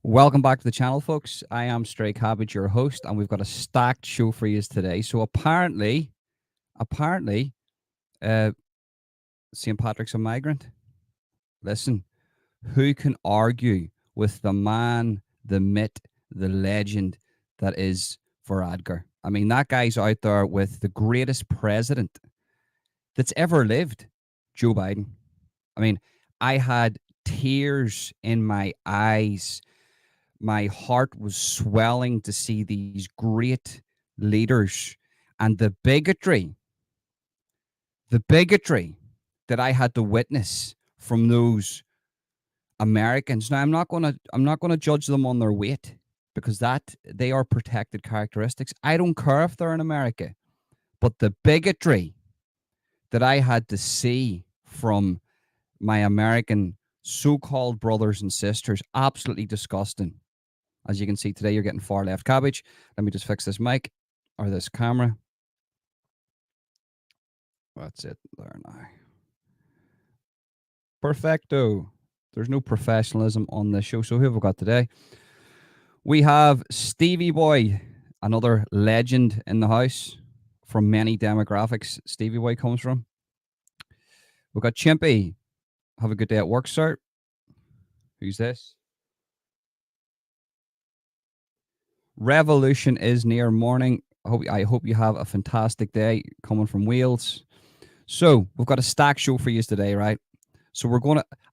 Welcome back to the channel, folks. I am Stray Cabbage, your host, and we've got a stacked show for you today. So apparently, uh, St. Patrick's a migrant. Listen, who can argue with the man, the myth, the legend that is Varadkar? I mean, that guy's out there with the greatest president that's ever lived, Joe Biden. I mean, I had tears in my eyes. My heart was swelling to see these great leaders and the bigotry that I had to witness from those Americans. Now I'm not gonna judge them on their weight because that they are protected characteristics. I don't care if they're in America, but the bigotry that I had to see from my American so-called brothers and sisters, absolutely disgusting. As you can see today, you're getting far left cabbage. Let me just fix this mic or this camera. That's it there now. Perfecto. There's no professionalism on this show. So who have we got today? We have Stevie Boy, another legend in the house from many demographics Stevie Boy comes from. We've got Chimpy. Have a good day at work, sir. Who's this? Revolution is near morning. I hope you have a fantastic day coming from Wales. So we've got a stack show for you today, right? So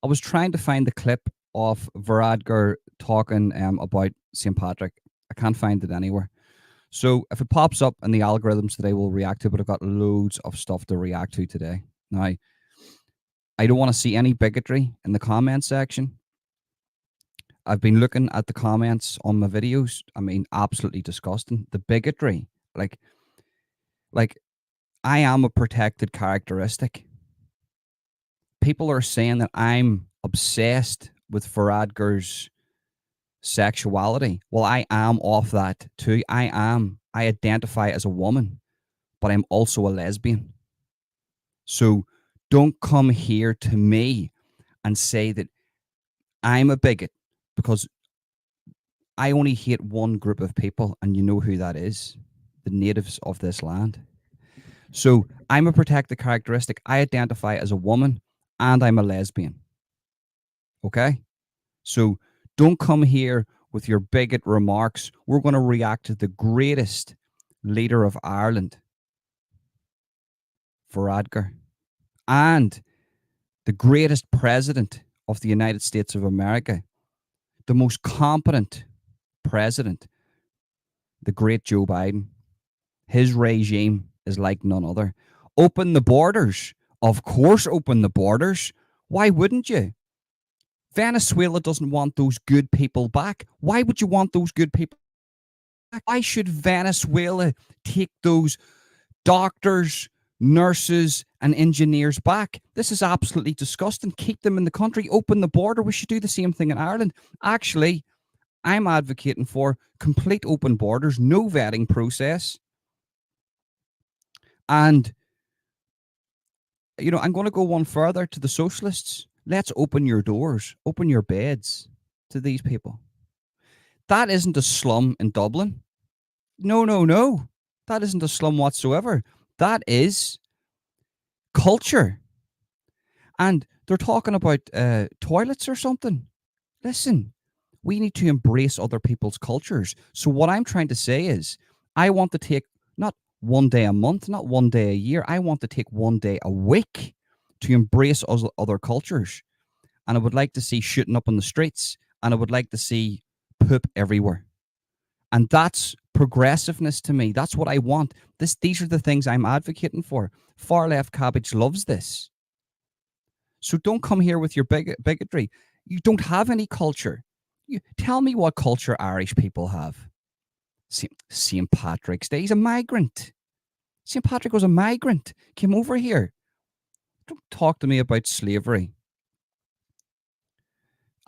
I was trying to find the clip of Varadkar talking about St. Patrick. I can't find it anywhere. So if it pops up in the algorithms today, we'll react to it, but I've got loads of stuff to react to today. Now, I don't want to see any bigotry in the comment section. I've been looking at the comments on my videos. I mean, absolutely disgusting. The bigotry, like I am a protected characteristic. People are saying that I'm obsessed with Varadkar's sexuality. Well, I am off that too. I identify as a woman, but I'm also a lesbian. So don't come here to me and say that I'm a bigot because I only hate one group of people, and you know who that is: the natives of this land. So I'm a protected characteristic. I identify as a woman and I'm a lesbian. Okay? So don't come here with your bigot remarks. We're going to react to the greatest leader of Ireland, Varadkar, and the greatest president of the United States of America, the most competent president, the great Joe Biden. His regime is like none other. Open the borders. Of course, open the borders. Why wouldn't you? Venezuela doesn't want those good people back. Why would you want those good people back? Why should Venezuela take those doctors, nurses, and engineers back? This is absolutely disgusting. Keep them in the country. Open the border. We should do the same thing in Ireland. Actually, I'm advocating for complete open borders, no vetting process. And, I'm going to go one further to the socialists. Let's open your doors, open your beds to these people. That isn't a slum in Dublin. No, no, no. That isn't a slum whatsoever. That is culture. And they're talking about toilets or something. Listen, we need to embrace other people's cultures. So what I'm trying to say is I want to take not one day a month, not one day a year. I want to take one day a week to embrace other cultures. And I would like to see shooting up on the streets, and I would like to see poop everywhere. And that's progressiveness to me. That's what I want. These are the things I'm advocating for. Far left cabbage loves this. So don't come here with your bigotry. You don't have any culture. Tell me what culture Irish people have. St. Patrick's Day. He's a migrant. St. Patrick was a migrant. Came over here. Don't talk to me about slavery.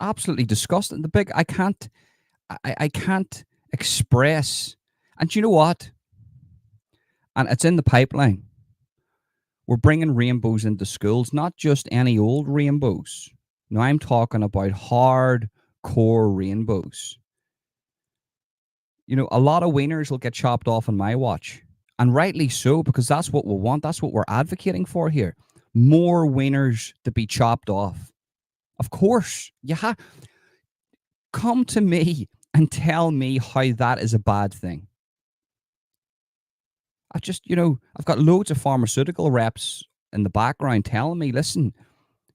Absolutely disgusting. I can't express. And you know what? And it's in the pipeline. We're bringing rainbows into schools, not just any old rainbows. Now I'm talking about hardcore hardcore rainbows. You know, a lot of wieners will get chopped off on my watch. And rightly so, because that's what we want. That's what we're advocating for here. More wieners to be chopped off. Of course. Come to me and tell me how that is a bad thing. I've got loads of pharmaceutical reps in the background telling me, listen,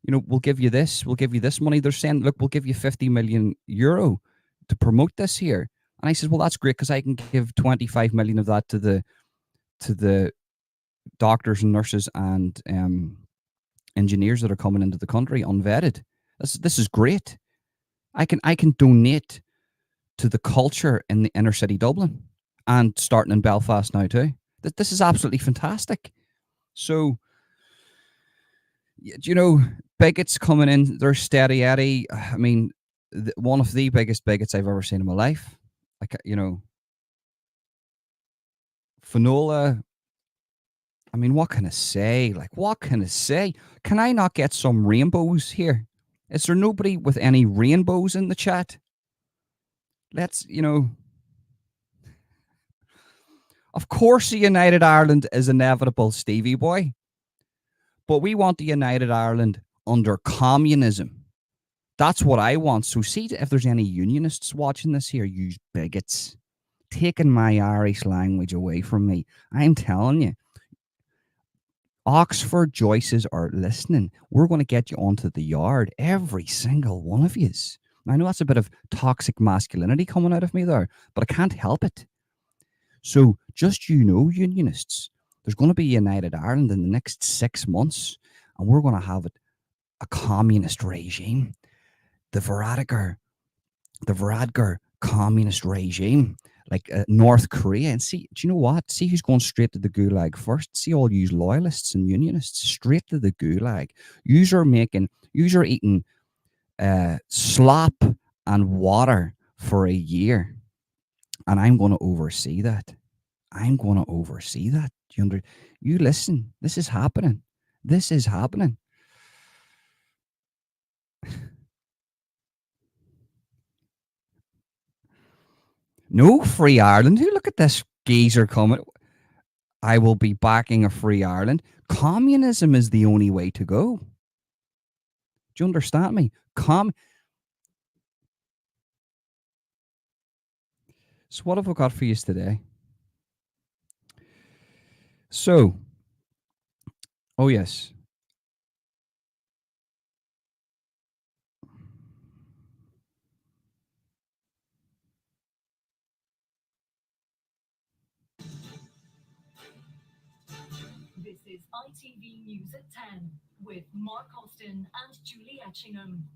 we'll give you this money. They're saying, look, we'll give you 50 million euro to promote this here. And I said, well, that's great, because I can give 25 million of that to the doctors and nurses and engineers that are coming into the country unvetted. This is great. I can donate to the culture in the inner city Dublin, and starting in Belfast now too. This is absolutely fantastic. So, bigots coming in, they're steady Eddie. I mean, one of the biggest bigots I've ever seen in my life. Like, Finola. I mean, what can I say? Like, what can I say? Can I not get some rainbows here? Is there nobody with any rainbows in the chat? Let's, of course, the United Ireland is inevitable, Stevie boy. But we want the United Ireland under communism. That's what I want. So see if there's any unionists watching this here, you bigots, taking my Irish language away from me. I'm telling you, Oxford Joyces are listening. We're going to get you onto the yard, every single one of yous. I know that's a bit of toxic masculinity coming out of me there, but I can't help it. So just, unionists, there's going to be United Ireland in the next 6 months, and we're going to have a communist regime. The Varadkar communist regime, like North Korea. And see, do you know what? See who's going straight to the gulag first. See all you loyalists and unionists straight to the gulag. Yous are eating slop and water for a year, and I'm going to oversee that. You listen. This is happening. No free Ireland. Look at this geezer coming. I will be backing a free Ireland. Communism is the only way to go. Do you understand me? So what have I got for you today? So, oh yes. This is ITV News at 10 with Mark Austin and Julie Etchingham.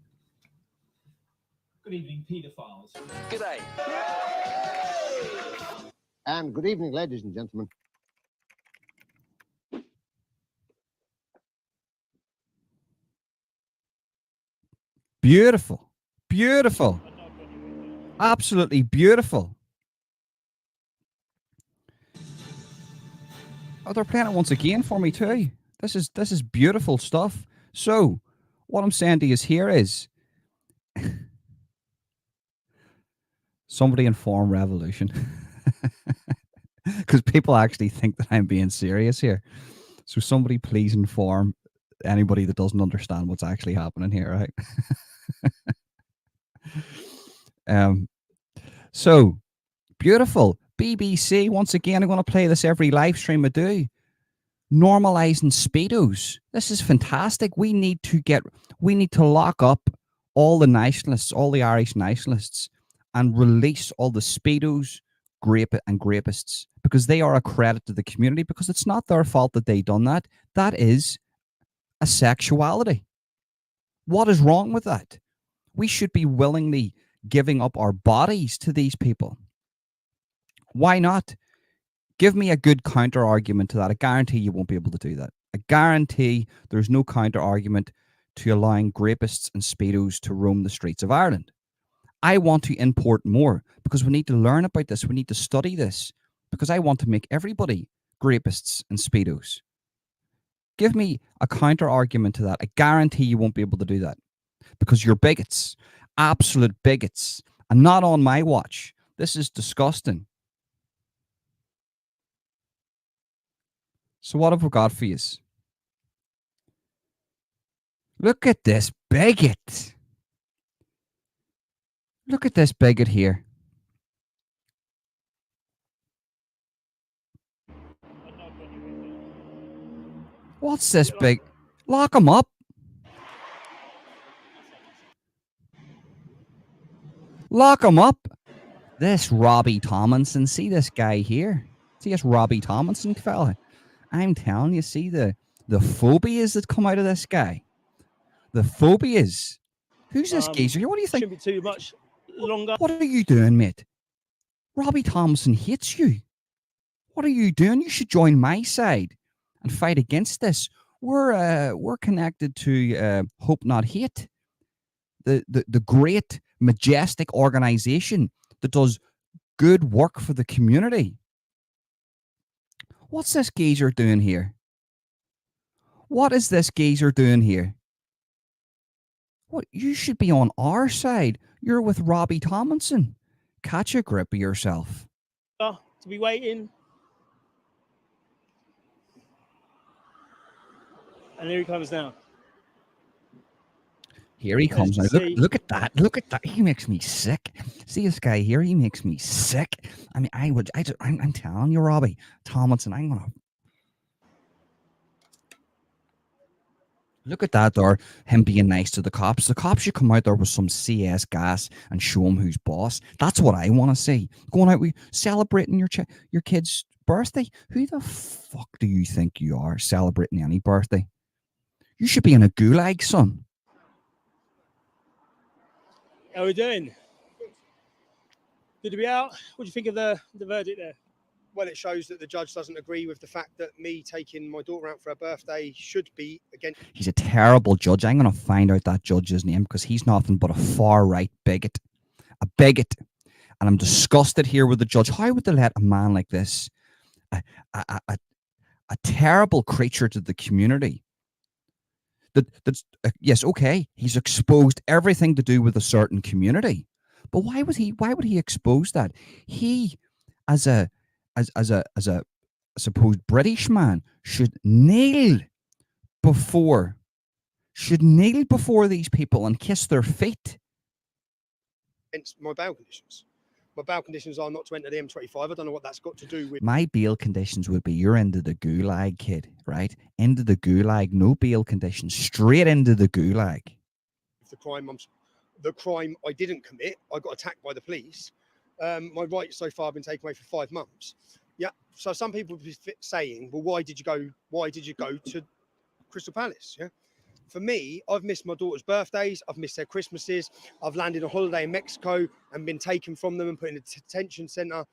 Good evening, paedophiles. G'day. And good evening, ladies and gentlemen. Beautiful. Absolutely beautiful. Oh, they're playing it once again for me too. This is beautiful stuff. So, what I'm saying to you here is, somebody inform Revolution, because people actually think that I'm being serious here. So somebody please inform anybody that doesn't understand what's actually happening here, right? So beautiful. BBC, once again, I'm going to play this every live stream I do. Normalizing Speedos. This is fantastic. We need to lock up all the nationalists, all the Irish nationalists, and release all the Speedos, grapists, because they are a credit to the community, because it's not their fault that they done that. That is a sexuality. What is wrong with that? We should be willingly giving up our bodies to these people. Why not? Give me a good counter argument to that. I guarantee you won't be able to do that. I guarantee there's no counter argument to allowing grapists and Speedos to roam the streets of Ireland. I want to import more, because we need to learn about this. We need to study this, because I want to make everybody grapists and Speedos. Give me a counter argument to that. I guarantee you won't be able to do that, because you're bigots. absolute bigots, and not on my watch. This is disgusting. So what have we got for you? Look at this bigot. Look at this bigot here. What's this big? Lock him up. Lock him up. This Robbie Tomlinson. See this guy here? See this Robbie Tomlinson fella? I'm telling you, see the phobias that come out of this guy. The phobias. Who's this geezer? What do you think? Shouldn't be too much longer. What are you doing, mate? Robbie Tomlinson hates you. What are you doing? You should join my side and fight against this. We're connected to Hope Not Hate, the great, majestic organization that does good work for the community. What's this geezer doing here? What is this geezer doing here? What, you should be on our side. You're with Robbie Tomlinson. Catch a grip of yourself. To be waiting. And here he comes now. Here he comes now. Look at that. Look at that. He makes me sick. See this guy here? He makes me sick. I mean, I'm telling you, Robbie Tomlinson, I'm going to. Look at that there, him being nice to the cops. The cops should come out there with some CS gas and show him who's boss. That's what I want to see. Going out, celebrating your kid's birthday. Who the fuck do you think you are celebrating any birthday? You should be in a gulag, son. How are we doing? Good to be out. What do you think of the verdict there? Well, it shows that the judge doesn't agree with the fact that me taking my daughter out for her birthday should be against. He's a terrible judge. I'm going to find out that judge's name because he's nothing but a far-right bigot. A bigot. And I'm disgusted here with the judge. How would they let a man like this, a terrible creature to the community, that's yes, okay, he's exposed everything to do with a certain community. But why would he expose that? He, as a supposed British man, should kneel before these people and kiss their feet. Hence my bail conditions. My bail conditions are not to enter the M25. I don't know what that's got to do with. My bail conditions would be you're into the gulag, kid, right? Into the gulag, no bail conditions, straight into the gulag. The crime I didn't commit, I got attacked by the police. My rights so far have been taken away for 5 months. Yeah. So some people would be saying, well, why did you go to Crystal Palace? Yeah. For me, I've missed my daughter's birthdays. I've missed their Christmases. I've landed on holiday in Mexico and been taken from them and put in a detention center.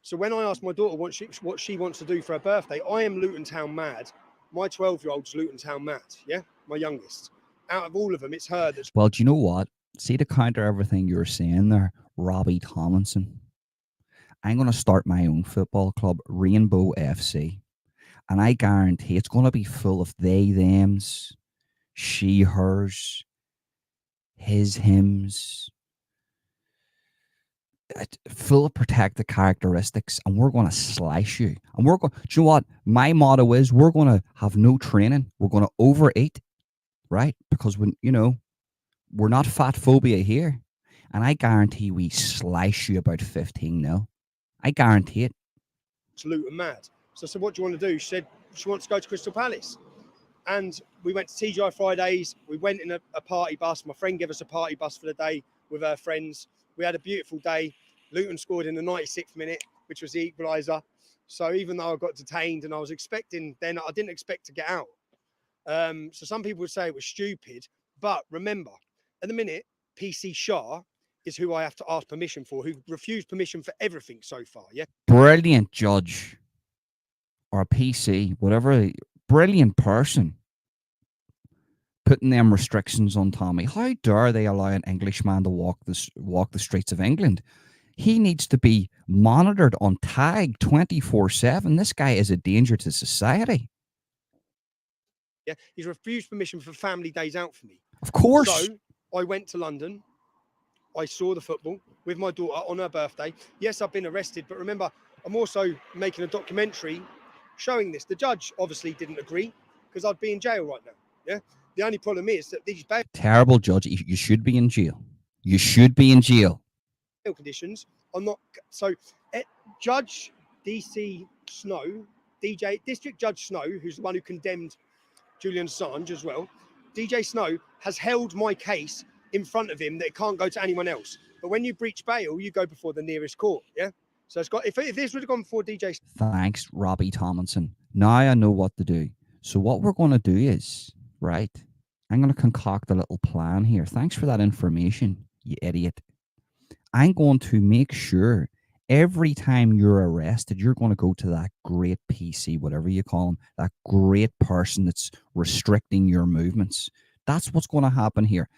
So when I asked my daughter what she wants to do for her birthday, I am Luton Town mad. My 12-year-old's Luton Town mad. Yeah. My youngest. Out of all of them, it's her that's. Well, do you know what? See, to counter everything you're saying there, Robbie Tomlinson, I'm going to start my own football club, Rainbow FC. And I guarantee it's going to be full of they, thems, she, hers, his, hims, full of protected characteristics. And we're going to slice you. And do you know what? My motto is we're going to have no training. We're going to overeat, right? Because we're not fat phobia here. And I guarantee we slice you about 15-0. I guarantee it. It's Luton mad. So I said, what do you want to do? She said she wants to go to Crystal Palace. And we went to TGI Fridays. We went in a party bus. My friend gave us a party bus for the day with her friends. We had a beautiful day. Luton scored in the 96th minute, which was the equaliser. So even though I got detained and I was expecting, then I didn't expect to get out. So some people would say it was stupid. But remember, at the minute, PC Shah is who I have to ask permission for, who refused permission for everything so far, yeah? Brilliant judge. Or a PC, whatever. Brilliant person. Putting them restrictions on Tommy. How dare they allow an Englishman to walk the streets of England? He needs to be monitored on tag 24/7. This guy is a danger to society. Yeah, he's refused permission for family days out for me. Of course. So I went to London. I saw the football with my daughter on her birthday. Yes, I've been arrested, but remember, I'm also making a documentary showing this. The judge obviously didn't agree because I'd be in jail right now. Yeah. The only problem is that these bail Terrible judge. You should be in jail. You should be in jail. conditions are not. So, Judge DC Snow, District Judge Snow, who's the one who condemned Julian Assange as well, DJ Snow has held my case in front of him that it can't go to anyone else. But when you breach bail, you go before the nearest court. Yeah. So it's got if this would have gone before DJ. Thanks, Robbie Tomlinson. Now I know what to do. So what we're going to do is, right, I'm going to concoct a little plan here. Thanks for that information, you idiot. I'm going to make sure every time you're arrested, you're going to go to that great PC, whatever you call him, that great person that's restricting your movements. That's what's going to happen here.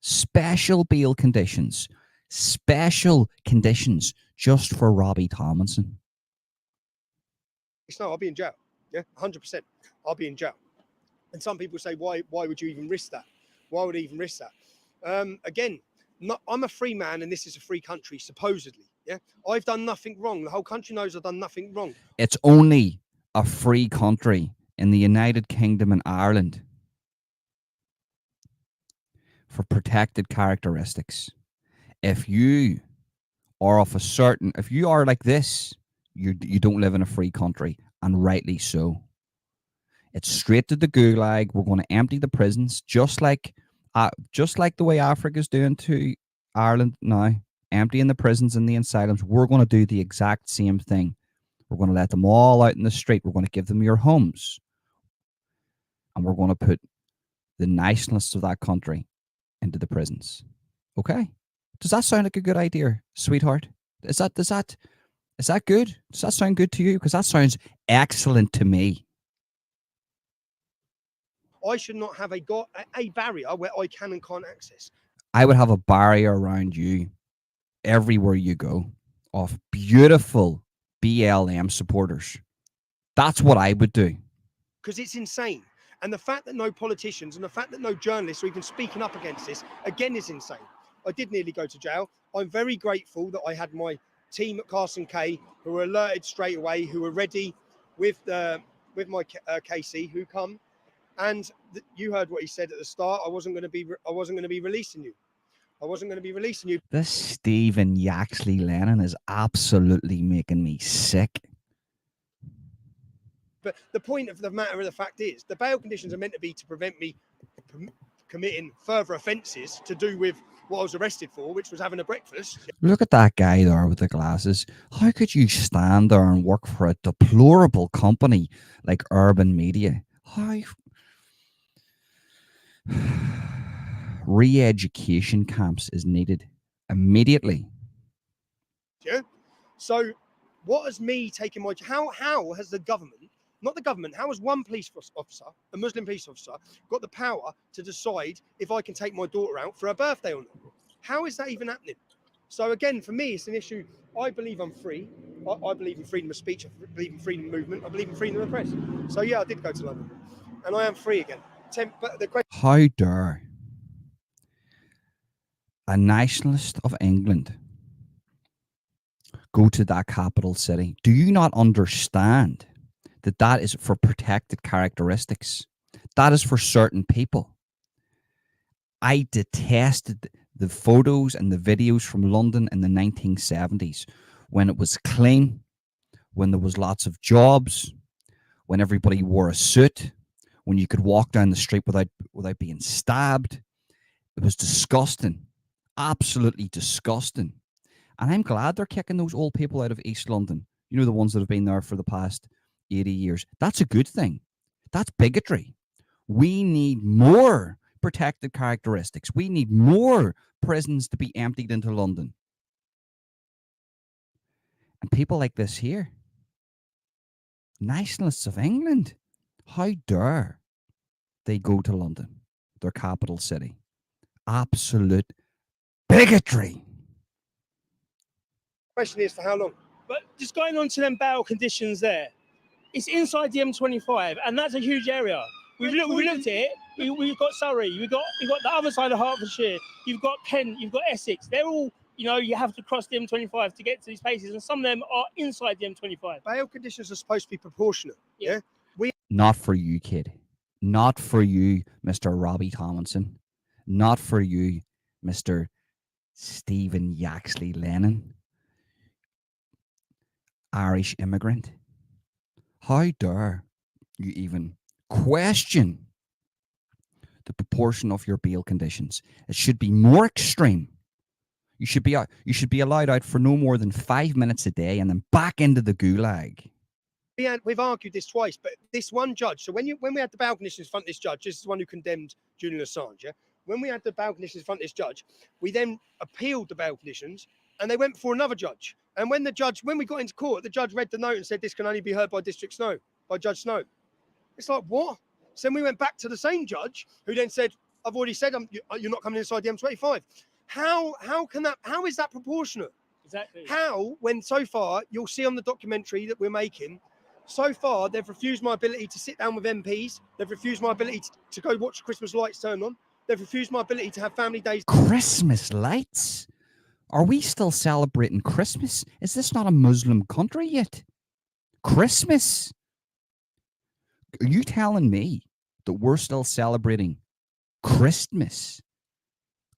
Special bail conditions. Special conditions just for Robbie Tomlinson. No, I'll be in jail. Yeah, 100%. I'll be in jail. And some people say, why would you even risk that? Why would I even risk that? Again, I'm a free man and this is a free country, supposedly. Yeah, I've done nothing wrong. The whole country knows I've done nothing wrong. It's only a free country in the United Kingdom and Ireland for protected characteristics. If you are of a certain, if you are like this, you don't live in a free country, and rightly so. It's straight to the gulag. We're going to empty the prisons, just like the way Africa's doing to Ireland now, emptying the prisons and the asylums. We're going to do the exact same thing. We're going to let them all out in the street. We're going to give them your homes, and we're going to put the niceness of that country into the prisons. Okay? Does that sound like a good idea, sweetheart? Is that good? Does that sound good to you? Because that sounds excellent to me. I should not have a barrier where I can and can't access. I would have a barrier around you everywhere you go of beautiful BLM supporters. That's what I would do. Because it's insane. And the fact that no politicians and the fact that no journalists are even speaking up against this, again, is insane. I did nearly go to jail. I'm very grateful that I had my team at Carson K who were alerted straight away, who were ready with my KC, who come. And you heard what he said at the start. I wasn't going to be releasing you. I wasn't going to be releasing you. This Stephen Yaxley Lennon is absolutely making me sick. But the point of the matter of the fact is, the bail conditions are meant to be to prevent me committing further offences to do with what I was arrested for, which was having a breakfast. Look at that guy there with the glasses. How could you stand there and work for a deplorable company like Urban Media? How... Re-education camps is needed immediately. Yeah. So what has me taken my... How has the government, not the government, how has one police officer, a Muslim police officer, got the power to decide if I can take my daughter out for her birthday or not? How is that even happening? So again, for me, it's an issue. I believe I'm free. I believe in freedom of speech. I believe in freedom of movement. I believe in freedom of the press. So yeah, I did go to London. And I am free again. But the question... How dare a nationalist of England go to that capital city? Do you not understand that that is for protected characteristics? That is for certain people. I detested the photos and the videos from London in the 1970s when it was clean, when there was lots of jobs, when everybody wore a suit, when you could walk down the street without being stabbed. It was disgusting. Absolutely disgusting. And I'm glad they're kicking those old people out of East London. You know, the ones that have been there for the past 80 years. That's a good thing. That's bigotry. We need more protected characteristics. We need more prisons to be emptied into London. And people like this here, nationalists of England, how dare they go to London, their capital city? Absolute bigotry. question is, for how long? But just going on to them bail conditions there, it's inside the M25, and that's a huge area. We've looked at it. We've got Surrey. You've got the other side of Hertfordshire. You've got Kent. You've got Essex. They're all, you have to cross the M25 to get to these places, and some of them are inside the M25. Bail conditions are supposed to be proportionate. Yeah. Not for you, kid. Not for you, Mr. Robbie Tomlinson. Not for you, Mr. Stephen Yaxley Lennon. Irish immigrant. How dare you even question the proportion of your bail conditions? It should be more extreme. You should be allowed out for no more than 5 minutes a day and then back into the gulag. We've argued this twice, but this one judge. So when we had the bail conditions in front of this judge, this is the one who condemned Julian Assange. Yeah? When we had the bail conditions in front of this judge, we then appealed the bail conditions, and they went for another judge. And when we got into court, the judge read the note and said this can only be heard by Judge Snow. It's like, what? So then we went back to the same judge, who then said, "I've already said you're not coming inside the M25." How is that proportionate? Exactly. How, when so far you'll see on the documentary that we're making. So far, they've refused my ability to sit down with MPs. They've refused my ability to go watch Christmas lights turn on. They've refused my ability to have family days. Christmas lights? Are we still celebrating Christmas? Is this not a Muslim country yet? Christmas? Are you telling me that we're still celebrating Christmas?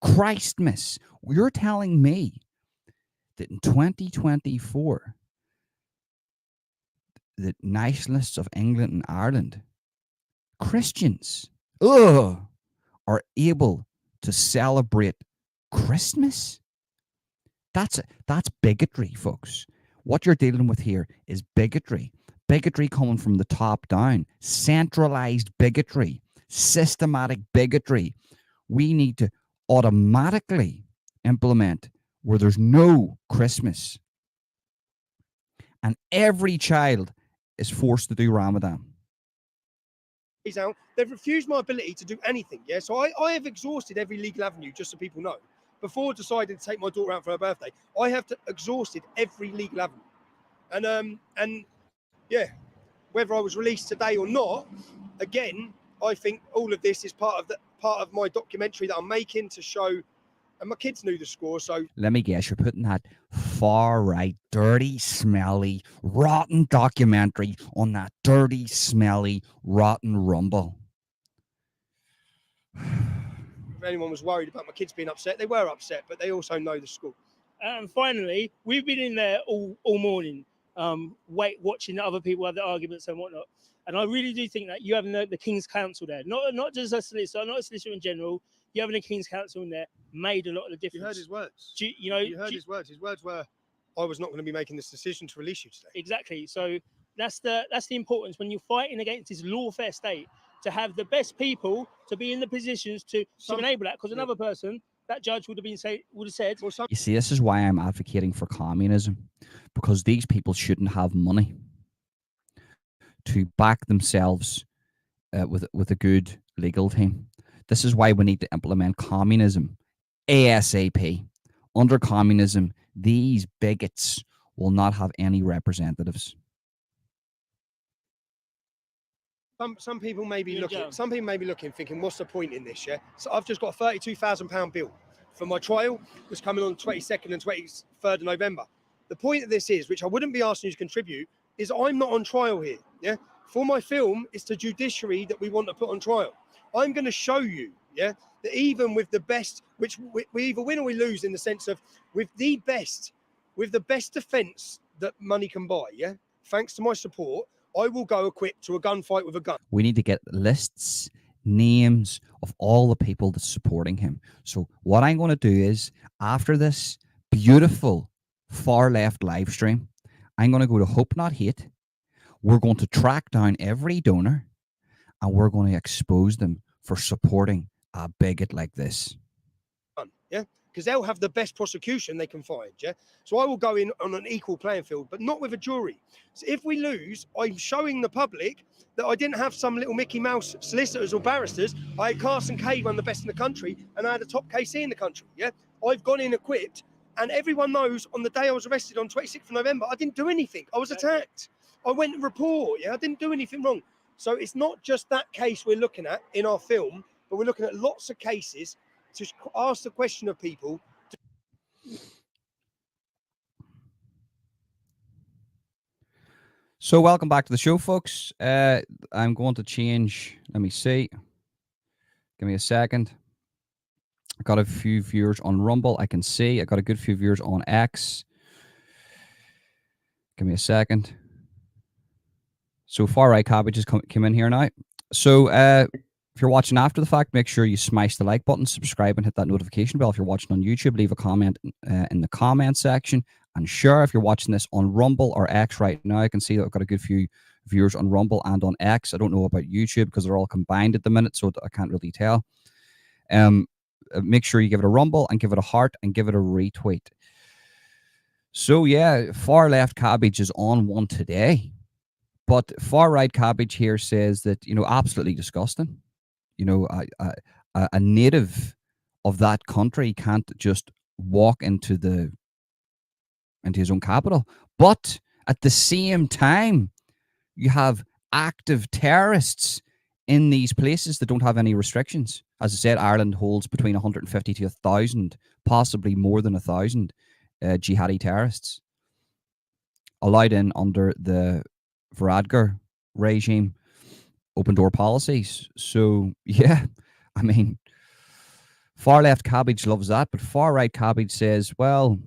Christmas? You're telling me that in 2024, the nationalists of England and Ireland, Christians, are able to celebrate Christmas? That's bigotry, folks. What you're dealing with here is bigotry. Bigotry coming from the top down. Centralized bigotry. Systematic bigotry. We need to automatically implement where there's no Christmas. And every child is forced to do Ramadan. Out. They've refused my ability to do anything. Yeah, so I have exhausted every legal avenue, just so people know. Before deciding to take my daughter out for her birthday, I have exhausted every legal avenue. And yeah, whether I was released today or not, again, I think all of this is part of my documentary that I'm making to show. And my kids knew the score, so... Let me guess, you're putting that far-right, dirty, smelly, rotten documentary on that dirty, smelly, rotten rumble. If anyone was worried about my kids being upset, they were upset, but they also know the score. And finally, we've been in there all morning, watching other people have their arguments and whatnot. And I really do think that you having the King's Counsel there, not just a solicitor, not a solicitor in general, you having a King's Counsel in there made a lot of the difference. You heard his words. You heard his words. His words were, "I was not going to be making this decision to release you today." Exactly. So that's the importance when you're fighting against this lawfare state, to have the best people to be in the positions to enable that. Because another person, that judge would have said. You see, this is why I'm advocating for communism, because these people shouldn't have money to back themselves with a good legal team. This is why we need to implement communism ASAP. Under communism, these bigots will not have any representatives. Some people may be looking, thinking, "What's the point in this?" Yeah. So I've just got a £32,000 bill for my trial, that's coming on 22nd and 23rd of November. The point of this is, which I wouldn't be asking you to contribute, is I'm not on trial here. Yeah. For my film, it's the judiciary that we want to put on trial. I'm going to show you, yeah, that even with the best, which we either win or we lose, in the sense of with the best defense that money can buy, yeah, thanks to my support, I will go equipped to a gunfight with a gun. We need to get lists, names of all the people that's supporting him. So what I'm going to do is, after this beautiful far left live stream, I'm going to go to Hope Not Hate. We're going to track down every donor, and we're going to expose them for supporting a bigot like this. Yeah, because they'll have the best prosecution they can find. Yeah, so I will go in on an equal playing field, but not with a jury. So if we lose, I'm showing the public that I didn't have some little Mickey Mouse solicitors or barristers. I had Carson Cade, one of the best in the country, and I had a top KC in the country. Yeah, I've gone in equipped, and everyone knows on the day I was arrested on 26th of November, I didn't do anything. I was attacked. I went to report. Yeah, I didn't do anything wrong. So it's not just that case we're looking at in our film. but we're looking at lots of cases to ask the question of people. So welcome back to the show, folks. I'm going to change. Let me see. Give me a second. I got a few viewers on Rumble. I can see. I got a good few viewers on X. Give me a second. So Far Right Cabbage has come in here now. So if you're watching after the fact, make sure you smash the like button, subscribe, and hit that notification bell. If you're watching on YouTube, leave a comment in the comment section. And share if you're watching this on Rumble or X right now. I can see that I've got a good few viewers on Rumble and on X. I don't know about YouTube because they're all combined at the minute, so I can't really tell. Make sure you give it a rumble and give it a heart and give it a retweet. So yeah, Far Left Cabbage is on one today. But Far Right Cabbage here says that, you know, absolutely disgusting. You know, a native of that country can't just walk into his own capital. But at the same time, you have active terrorists in these places that don't have any restrictions. As I said, Ireland holds between 150 to 1,000, possibly more than 1,000 jihadi terrorists allowed in under the Varadkar regime, open door policies. So yeah, I mean, Far Left Cabbage loves that, but Far Right Cabbage says, well,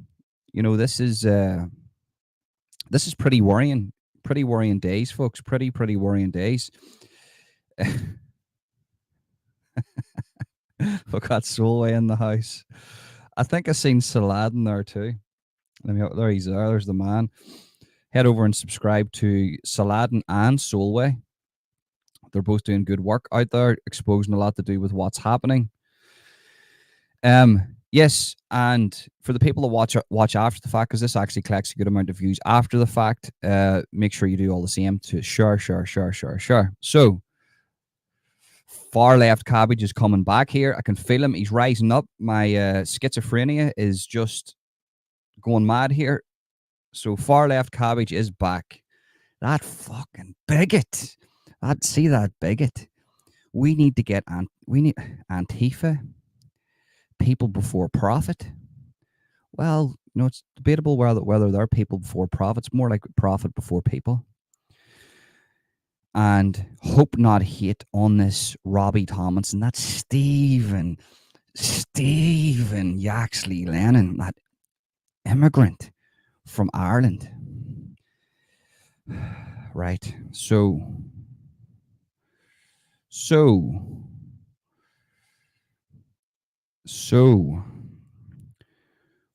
you know, this is pretty worrying days, folks. Pretty worrying days. Look at Solway in the house. I think I seen Saladin there too. There he's there. There's the man. Head over and subscribe to Saladin and Solway. They're both doing good work out there, exposing a lot to do with what's happening. Yes, and for the people that watch after the fact, because this actually collects a good amount of views after the fact, make sure you do all the same to share. So, Far Left Cabbage is coming back here. I can feel him. He's rising up. My schizophrenia is just going mad here. So Far Left Cabbage is back. That fucking bigot. That bigot. We need to get Antifa. People before profit. Well, you know, it's debatable whether they're people before profit. It's more like profit before people. And hope not hate on this Robbie Tomlinson. That's Stephen Yaxley Lennon, that immigrant from Ireland. Right. So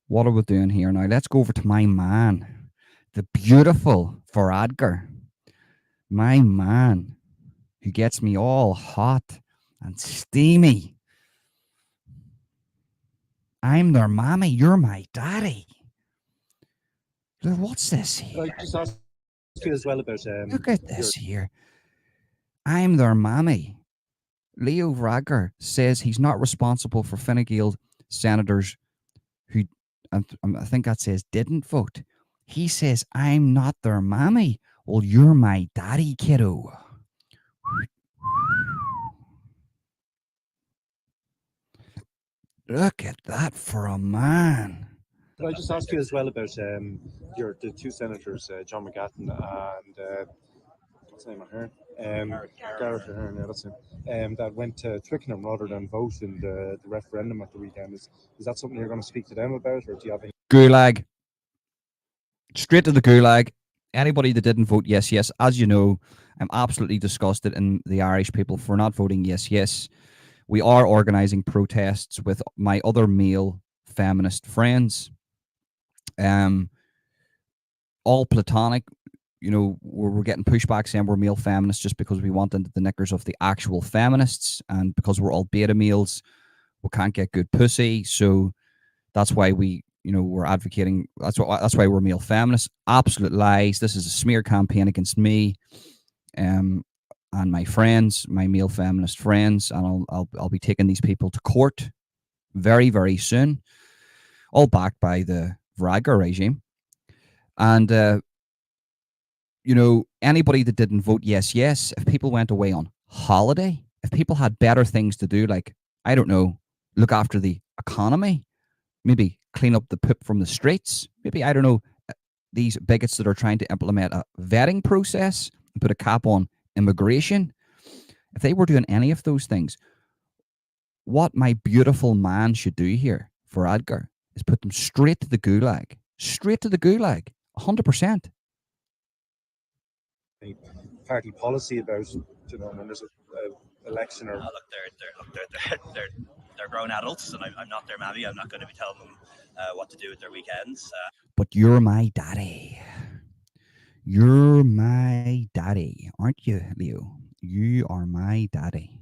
what are we doing here now? Let's go over to my man, the beautiful Varadkar. My man, who gets me all hot and steamy. I'm their mommy, you're my daddy. What's this here? I just asked you as well about look at this here. I'm their mommy. Leo Varadkar says he's not responsible for Fine Gael senators who, I think that says didn't vote. He says, I'm not their mommy. Well, you're my daddy, kiddo. Look at that for a man. Could I just ask you as well about the two senators, John McGatton and what's the name of her? Gareth Ahern, yeah, that's him. That went to Twickenham rather than vote in the referendum at the weekend. Is that something you're going to speak to them about, or do you have any? Gulag. Straight to the gulag. Anybody that didn't vote yes, yes. As you know, I'm absolutely disgusted in the Irish people for not voting yes, yes. We are organising protests with my other male feminist friends. All platonic. You know, we're getting pushback saying we're male feminists just because we want into the knickers of the actual feminists, and because we're all beta males, we can't get good pussy. So that's why we're advocating. That's why we're male feminists. Absolute lies. This is a smear campaign against me, and my friends, my male feminist friends, and I'll be taking these people to court very, very soon, all backed by the Varadkar regime. And you know, anybody that didn't vote yes, yes, if people went away on holiday if people had better things to do, like, I don't know, look after the economy, maybe clean up the poop from the streets, maybe, I don't know, these bigots that are trying to implement a vetting process and put a cap on immigration, if they were doing any of those things, what my beautiful man should do here, Varadkar, is put them straight to the gulag. Straight to the gulag. 100%. Party policy about, when there's a election or. They're grown adults, and I'm not their mammy. I'm not going to be telling them what to do with their weekends. But you're my daddy. You're my daddy, aren't you, Leo? You are my daddy.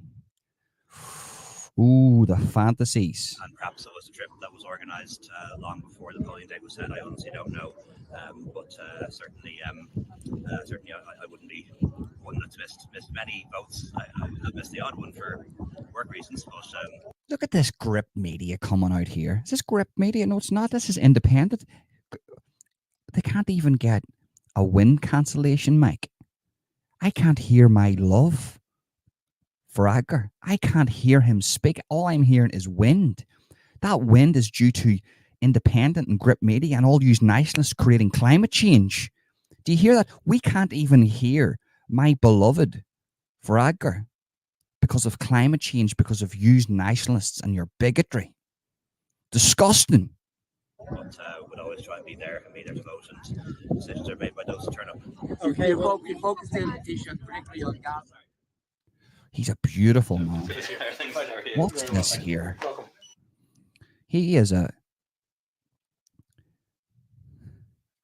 Ooh, the fantasies. And perhaps it was a trip that was organised long before the polling date was set. I honestly don't know, but certainly, I wouldn't be one that's missed many votes. I've missed the odd one for work reasons, but. Look at this grip media coming out here. Is this grip media? No, it's not. This is independent. They can't even get a wind cancellation mic. I can't hear my love for Varadkar. I can't hear him speak. All I'm hearing is wind. That wind is due to independent and grip media and all these nationalists creating climate change. Do you hear that? We can't even hear my beloved Varadkar because of climate change, because of you nationalists and your bigotry. Disgusting. But would always try and be there to vote, and decisions are made by those who turn up. Okay, you focused in particularly on Gaza. He's a beautiful man. What's this here? He is a...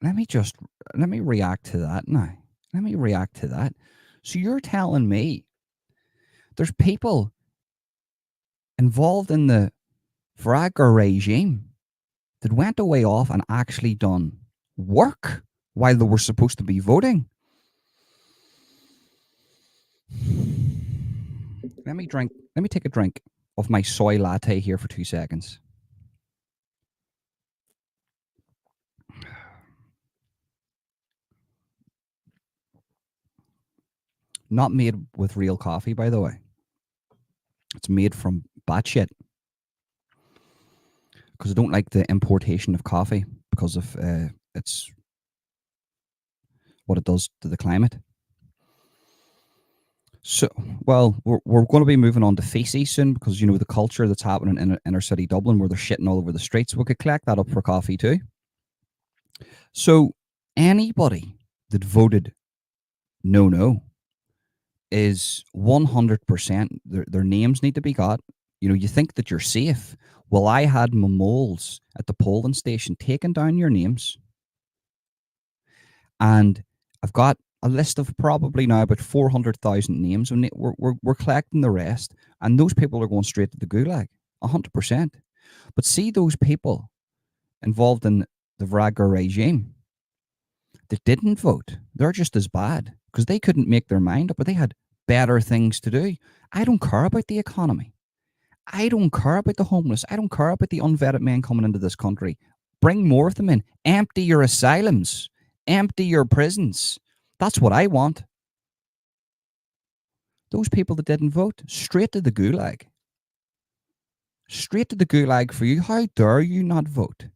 Let me react to that now. Let me react to that. So you're telling me there's people involved in the Varadkar regime that went away off and actually done work while they were supposed to be voting? Let me take a drink of my soy latte here for 2 seconds. Not made with real coffee, by the way. It's made from batshit. Because I don't like the importation of coffee because of it's what it does to the climate. So, well, we're going to be moving on to feces soon because, you know, the culture that's happening in inner city Dublin where they're shitting all over the streets. We could collect that up for coffee too. So anybody that voted no is 100%, their names need to be got. You know, you think that you're safe. Well, I had my moles at the polling station taking down your names. And I've got a list of probably now about 400,000 names. And we're collecting the rest. And those people are going straight to the gulag, 100%. But see those people involved in the Varadkar regime that didn't vote. They're just as bad because they couldn't make their mind up, but they had better things to do. I don't care about the economy. I don't care about the homeless. I don't care about the unvetted men coming into this country. Bring more of them in. Empty your asylums. Empty your prisons. That's what I want. Those people that didn't vote, straight to the gulag. Straight to the gulag for you. How dare you not vote?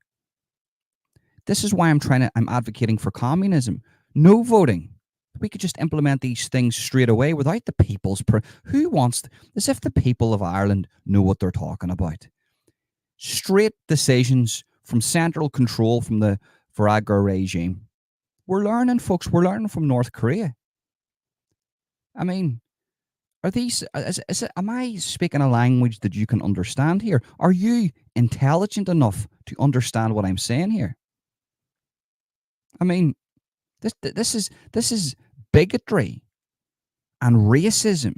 This is why I'm advocating for communism. No voting. We could just implement these things straight away without the people's... Who wants... As if the people of Ireland know what they're talking about. Straight decisions from central control from the Varadkar regime. We're learning, folks. We're learning from North Korea. I mean, are these... am I speaking a language that you can understand here? Are you intelligent enough to understand what I'm saying here? I mean, this is bigotry and racism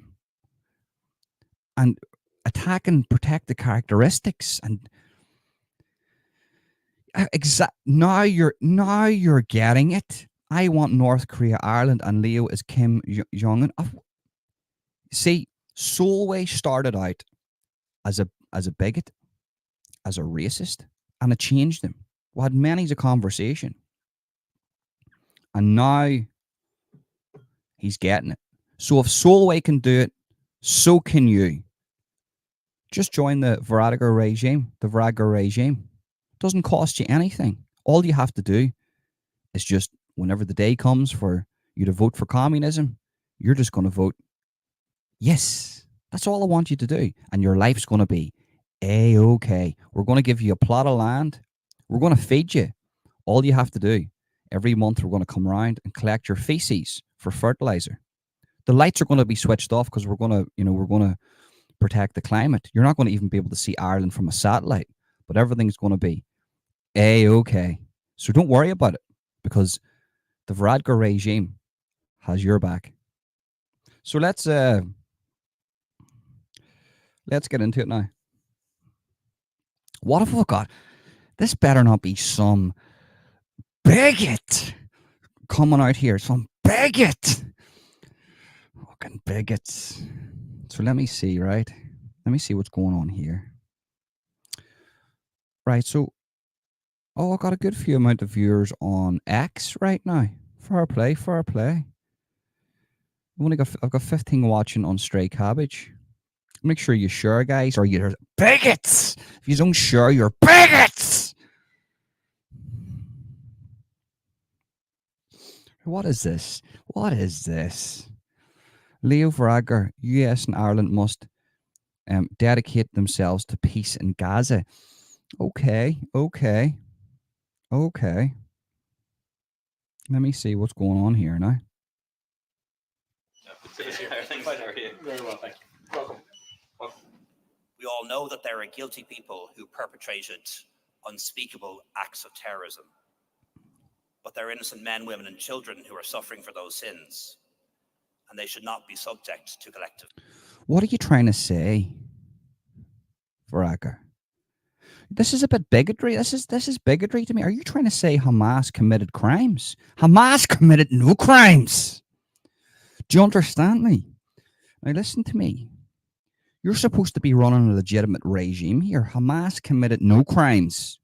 and attack and protect the characteristics and now you're getting it. I want North Korea, Ireland, and Leo as Kim Jong-un. See, Solway started out as a bigot, as a racist, and it changed him. We had many's a conversation. And now he's getting it. So if Solway can do it, So can you. Just join the Varadkar regime. The Varadkar regime doesn't cost you anything. All you have to do is just, whenever the day comes for you to vote for communism, you're just going to vote yes. That's all I want you to do. And your life's going to be A-okay. We're going to give you a plot of land. We're going to feed you. All you have to do, every month we're going to come around and collect your feces for fertilizer. The lights are going to be switched off because we're going to protect the climate. You're not going to even be able to see Ireland from a satellite, but everything's going to be A-okay. So don't worry about it, because the Varadkar regime has your back. So let's get into it now. What have we got? This better not be some bigot coming out here. Some bigot. Fucking bigots. So let me see, right? Let me see what's going on here. Right, so I got a good few amount of viewers on X right now. Fair play, fair play. I've got 15 watching on Stray Cabbage. Make sure you share, guys, or you're bigots. If you don't share, you're bigots. What is this? What is this? Leo Varadkar, US and Ireland must dedicate themselves to peace in Gaza. Okay. Let me see what's going on here now. Very well, thank you. Welcome. We all know that there are guilty people who perpetrated unspeakable acts of terrorism. But there are innocent men, women, and children who are suffering for those sins, and they should not be subject to collective. What are you trying to say, Varadkar? This is a bit bigotry. This is bigotry to me. Are you trying to say Hamas committed crimes? Hamas committed no crimes. Do you understand me? Now listen to me. You're supposed to be running a legitimate regime here. Hamas committed no crimes.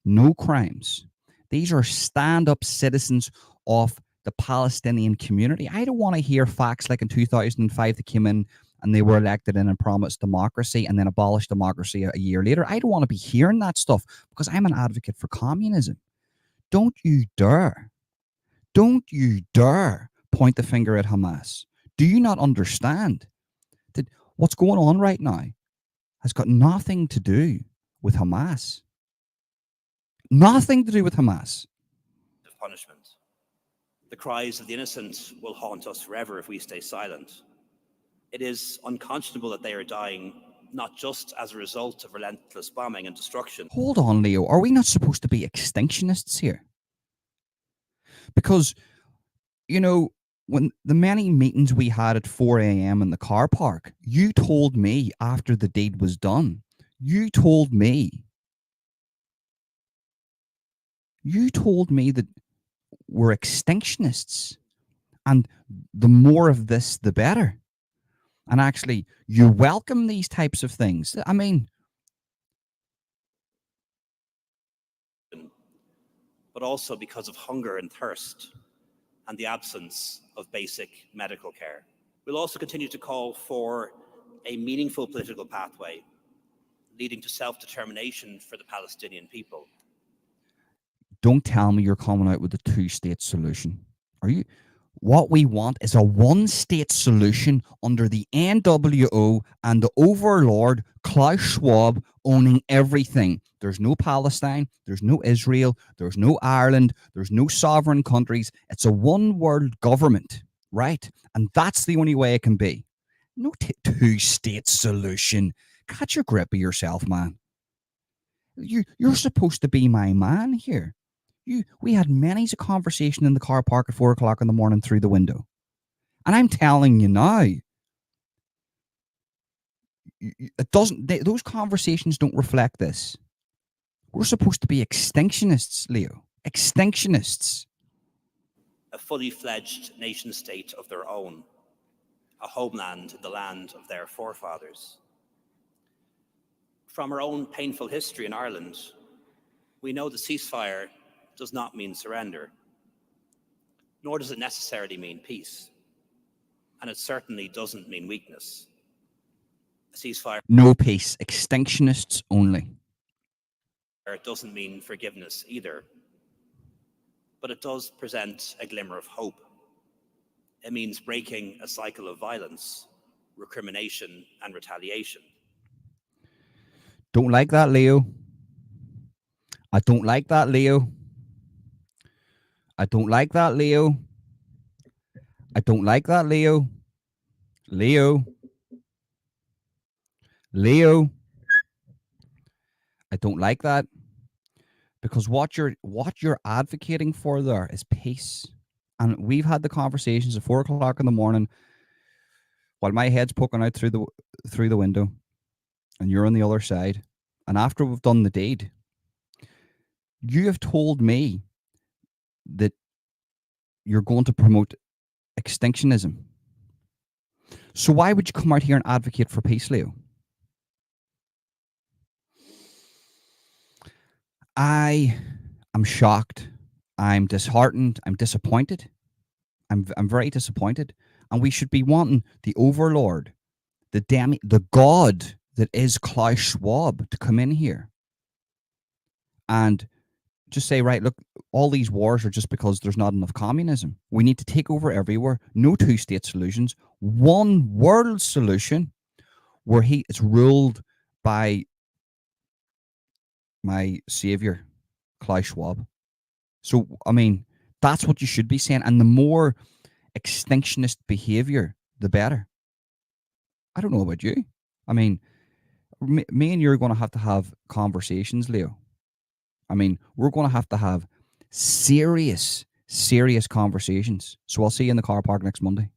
No crimes. These are stand-up citizens of the Palestinian community. I don't want to hear facts like in 2005 they came in and they were elected in and promised democracy and then abolished democracy a year later. I don't want to be hearing that stuff because I'm an advocate for communism. Don't you dare point the finger at Hamas. Do you not understand that what's going on right now has got nothing to do with Hamas? Nothing to do with Hamas. Punishment. The cries of the innocent will haunt us forever if we stay silent. It is unconscionable that they are dying not just as a result of relentless bombing and destruction. Hold on, Leo. Are we not supposed to be extinctionists here? Because, when the many meetings we had at 4 a.m. in the car park, you told me after the deed was done, you told me that we're extinctionists and the more of this, the better. And actually, you welcome these types of things. I mean, but also because of hunger and thirst and the absence of basic medical care. We'll also continue to call for a meaningful political pathway leading to self-determination for the Palestinian people. Don't tell me you're coming out with a two-state solution. Are you? What we want is a one-state solution under the NWO and the overlord Klaus Schwab owning everything. There's no Palestine, there's no Israel, there's no Ireland, there's no sovereign countries. It's a one-world government, right? And that's the only way it can be. No two-state solution. Catch your grip of yourself, man. You're supposed to be my man here. We had many's a conversation in the car park at 4 o'clock in the morning through the window. And I'm telling you now, those conversations don't reflect this. We're supposed to be extinctionists, Leo. Extinctionists. A fully fledged nation state of their own. A homeland, the land of their forefathers. From our own painful history in Ireland, we know the ceasefire does not mean surrender, nor does it necessarily mean peace. and it certainly doesn't mean weakness. A ceasefire No peace. Extinctionists only. doesn't mean forgiveness either, but it does present a glimmer of hope. It means breaking a cycle of violence, recrimination, and retaliation. Don't like that, Leo. I don't like that, Leo. I don't like that, Leo. I don't like that, Leo. Leo. Leo. I don't like that. Because what you're advocating for there is peace. And we've had the conversations at 4:00 in the morning while my head's poking out through the window and you're on the other side. And after we've done the deed, you have told me that you're going to promote extinctionism. So why would you come out here and advocate for peace, Leo? I am shocked. I'm disheartened. I'm disappointed. I'm very disappointed. And we should be wanting the overlord, the god that is Klaus Schwab to come in here and just say, right, look, all these wars are just because there's not enough communism. We need to take over everywhere. No two-state solutions. One world solution where it's ruled by my savior, Klaus Schwab. So, I mean, that's what you should be saying. And the more extinctionist behavior, the better. I don't know about you. I mean, me and you're going to have conversations, Leo. I mean, we're going to have serious conversations. So I'll see you in the car park next Monday.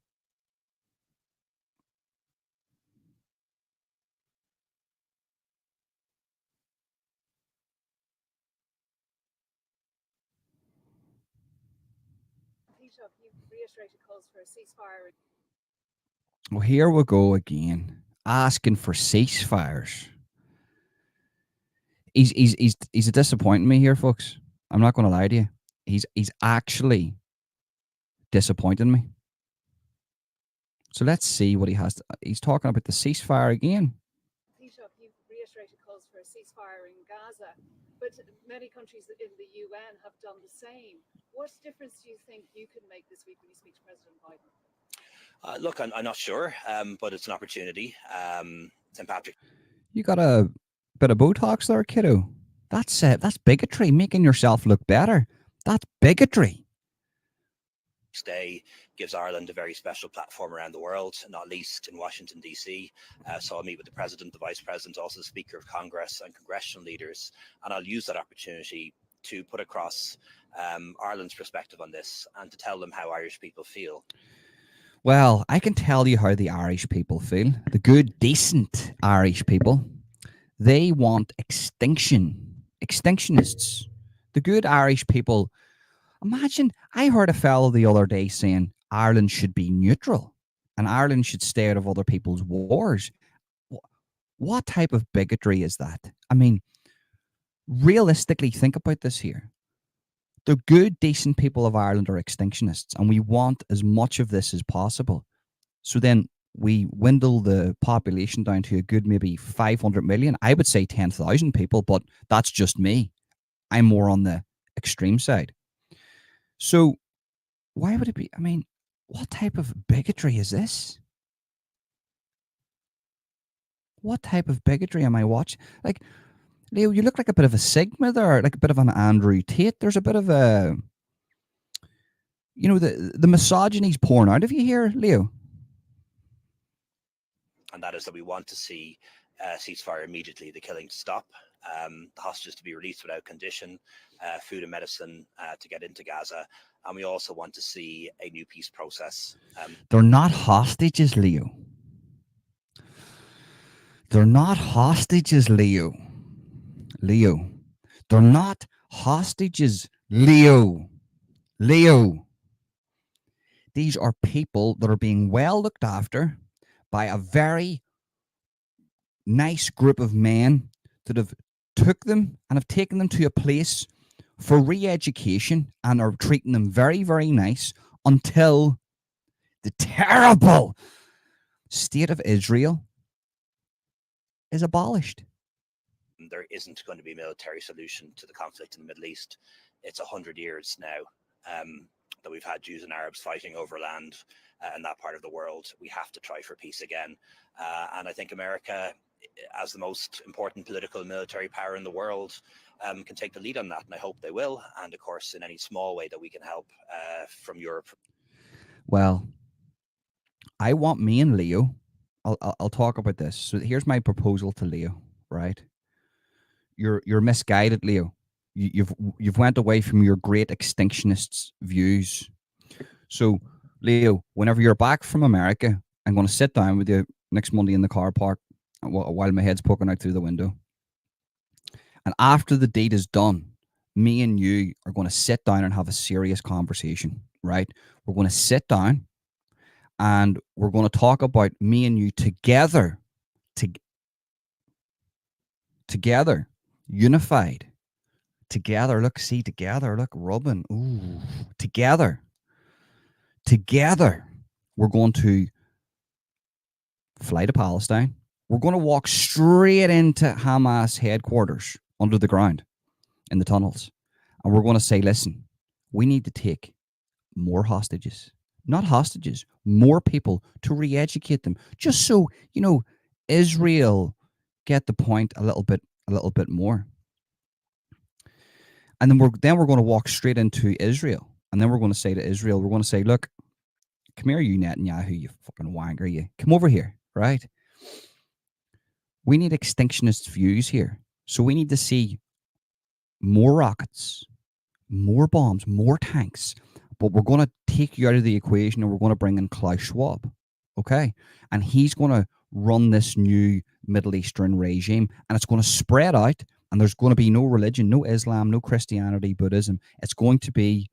Well, here we go again, asking for ceasefires. He's disappointing me here, folks. I'm not going to lie to you. He's actually disappointing me. So let's see what he has. He's talking about the ceasefire again. Taoiseach, you've reiterated calls for a ceasefire in Gaza, but many countries in the UN have done the same. What difference do you think you can make this week when you speak to President Biden? Look, I'm not sure, but it's an opportunity. St. Patrick. You got a bit of Botox there, kiddo. That's bigotry, making yourself look better. That's bigotry. Day gives Ireland a very special platform around the world, not least in Washington, D.C. So I'll meet with the President, the Vice President, also the Speaker of Congress and congressional leaders. And I'll use that opportunity to put across Ireland's perspective on this and to tell them how Irish people feel. Well, I can tell you how the Irish people feel. The good, decent Irish people. They want extinction. Extinctionists. The good Irish people. Imagine, I heard a fellow the other day saying Ireland should be neutral and Ireland should stay out of other people's wars. What type of bigotry is that? I mean, realistically, think about this here. The good, decent people of Ireland are extinctionists, and we want as much of this as possible. So then we dwindle the population down to a good maybe 500 million. I would say 10,000 people, but that's just me. I'm more on the extreme side. So why would it be? I mean, what type of bigotry is this? What type of bigotry am I watching? Like, Leo, you look like a bit of a Sigma there, like a bit of an Andrew Tate. There's a bit of a, you know, the misogyny's pouring out of you here, Leo. And that is that we want to see ceasefire immediately, the killing to stop, the hostages to be released without condition, food and medicine to get into Gaza. And we also want to see a new peace process. They're not hostages, Leo. They're not hostages, Leo. Leo. They're not hostages, Leo. Leo. These are people that are being well looked after by a very nice group of men that have took them and have taken them to a place for re-education and are treating them very, very nice until the terrible state of Israel is abolished. There isn't going to be a military solution to the conflict in the Middle East. It's 100 years now that we've had Jews and Arabs fighting over land in that part of the world. We have to try for peace again. And I think America, as the most important political and military power in the world, can take the lead on that. And I hope they will. And of course, in any small way that we can help from Europe. Well, I want me and Leo, I'll talk about this. So here's my proposal to Leo, right? You're misguided, Leo. You've went away from your great extinctionists' views. So, Leo, whenever you're back from America, I'm going to sit down with you next Monday in the car park while my head's poking out through the window. And after the deed is done, me and you are going to sit down and have a serious conversation, right? We're going to sit down and we're going to talk about me and you together, together, unified, together. Look, see, together. Look, Robin. Ooh, together. We're going to fly to Palestine. We're going to walk straight into Hamas headquarters under the ground in the tunnels. And we're going to say, listen, we need to take more hostages. Not hostages, more people to re-educate them. Just so, Israel get the point a little bit more. And then we're going to walk straight into Israel. And then we're going to say to Israel, we're going to say, look, come here, you Netanyahu, you fucking wanker, you. Come over here, right? We need extinctionist views here. So we need to see more rockets, more bombs, more tanks. But we're going to take you out of the equation and we're going to bring in Klaus Schwab, okay? And he's going to run this new Middle Eastern regime, and it's going to spread out, and there's going to be no religion, no Islam, no Christianity, Buddhism. It's going to be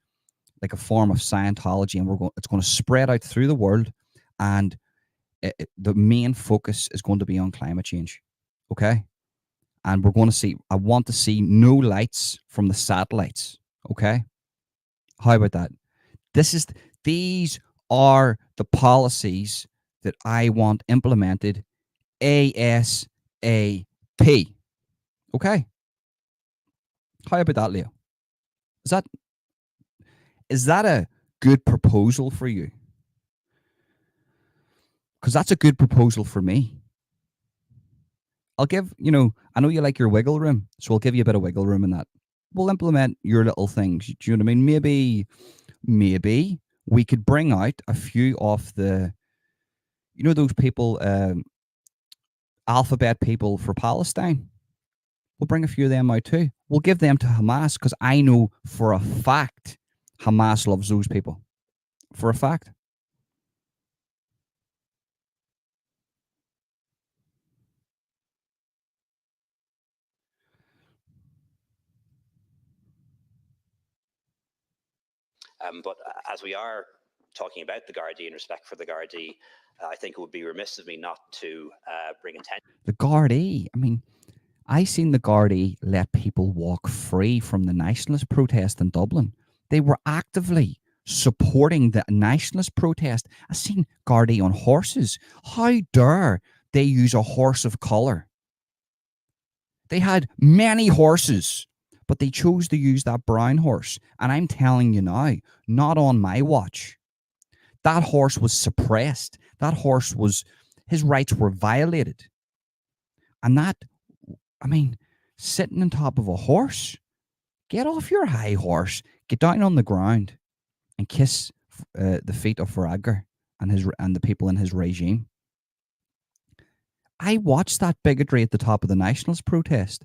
like a form of Scientology, and it's going to spread out through the world, and the main focus is going to be on climate change, okay? And we're going to see, I want to see no lights from the satellites, okay? How about that? These are the policies that I want implemented ASAP. Okay? How about that, Leo? Is that a good proposal for you? Because that's a good proposal for me. I'll give, I know you like your wiggle room, so I'll give you a bit of wiggle room in that. We'll implement your little things. Do you know what I mean? Maybe we could bring out a few of the, those people, alphabet people for Palestine. We'll bring a few of them out too. We'll give them to Hamas because I know for a fact Hamas loves those people. For a fact. But as we are talking about the Gardaí and respect for the Gardaí, I think it would be remiss of me not to bring attention. The Gardaí, I seen the Gardaí let people walk free from the nationalist protest in Dublin. They were actively supporting the nationalist protest. I seen Gardaí on horses. How dare they use a horse of colour? They had many horses, but they chose to use that brown horse. And I'm telling you now, not on my watch. That horse was suppressed. His rights were violated. And sitting on top of a horse, get off your high horse, get down on the ground and kiss the feet of Varadkar and the people in his regime. I watched that bigotry at the top of the nationalist protest.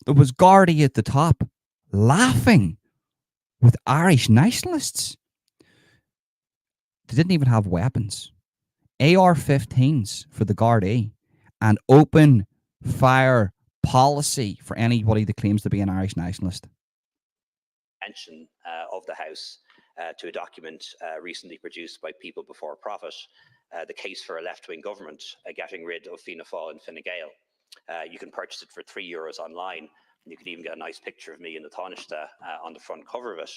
There was Gardaí at the top laughing with Irish nationalists. They didn't even have weapons. AR-15s for the Gardaí and open fire policy for anybody that claims to be an Irish nationalist. Attention of the House to a document recently produced by People Before Profit, the case for a left-wing government getting rid of Fianna Fáil and Fine Gael. You can purchase it for €3 online, and you can even get a nice picture of me in the Taoiseach on the front cover of it.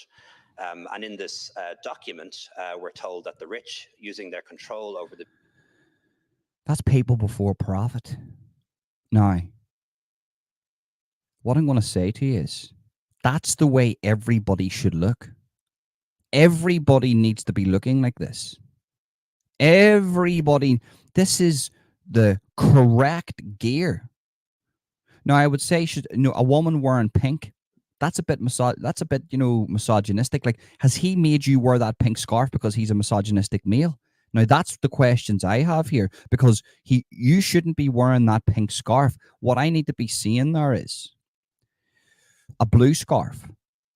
And in this document, we're told that the rich, using their control over the That's people before profit. Now, what I'm going to say to you is that's the way everybody should look. Everybody needs to be looking like this. Everybody, this is the correct gear. Now, I would say, a woman wearing pink, that's a bit misogynistic. Like, has he made you wear that pink scarf because he's a misogynistic male? Now, that's the questions I have here, because you shouldn't be wearing that pink scarf. What I need to be seeing there is a blue scarf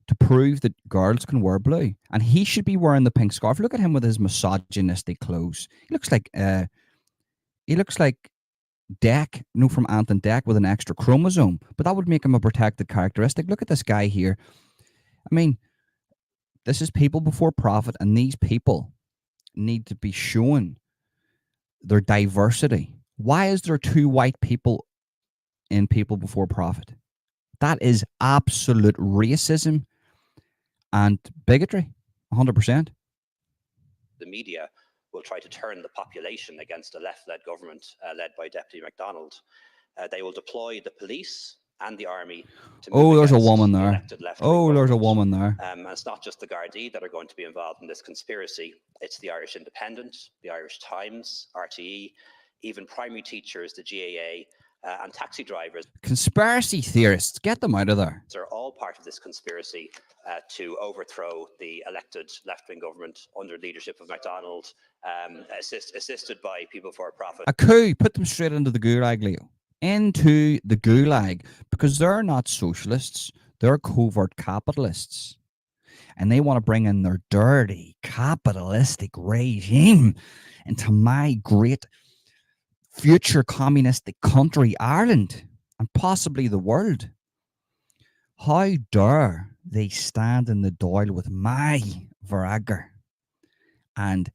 to prove that girls can wear blue, and he should be wearing the pink scarf. Look at him with his misogynistic clothes. He looks like Deck, from Ant and Deck with an extra chromosome, but that would make him a protected characteristic. Look at this guy here. I mean, this is people before profit, and these people need to be shown their diversity. Why is there 2 white people in people before profit? That is absolute racism and bigotry, 100%. the media will try to turn the population against a left-led government led by Deputy MacDonald. They will deploy the police and the army to move There's a against woman the there. elected left-wing There's a government. woman there. And it's not just the Gardaí that are going to be involved in this conspiracy. It's the Irish Independent, the Irish Times, RTE, even primary teachers, the GAA, and taxi drivers. Conspiracy theorists, get them out of there. Are all part of this conspiracy to overthrow the elected left-wing government under leadership of MacDonald, assisted by people for profit. A coup, put them straight into the gulag, Leo. Into the gulag, because they're not socialists, they're covert capitalists. And they want to bring in their dirty capitalistic regime into my great future communistic country, Ireland, and possibly the world. How dare they stand in the Dáil with my Varadkar and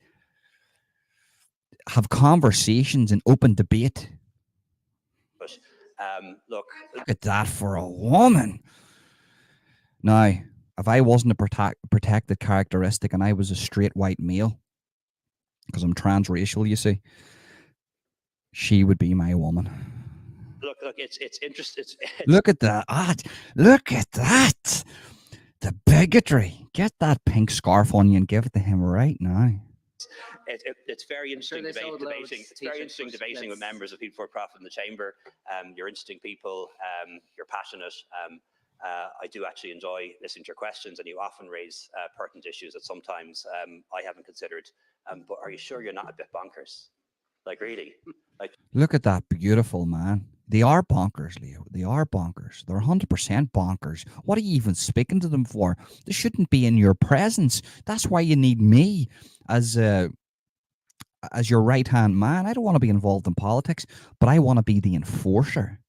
have conversations and open debate? But look at that for a woman. Now, if I wasn't a protected characteristic and I was a straight white male, because I'm transracial, you see, she would be my woman. Look, it's interesting. Look at that. Look at that. The bigotry. Get that pink scarf on you and give it to him right now. It's very interesting debating. It's very interesting debating with members of People for Profit in the chamber. You're interesting people. You're passionate. I do actually enjoy listening to your questions, and you often raise pertinent issues that sometimes I haven't considered. But are you sure you're not a bit bonkers? Like, really? Like, look at that beautiful man. They are bonkers, Leo. They are bonkers. They're 100% bonkers. What are you even speaking to them for? They shouldn't be in your presence. That's why you need me as your right-hand man. I don't want to be involved in politics, but I want to be the enforcer.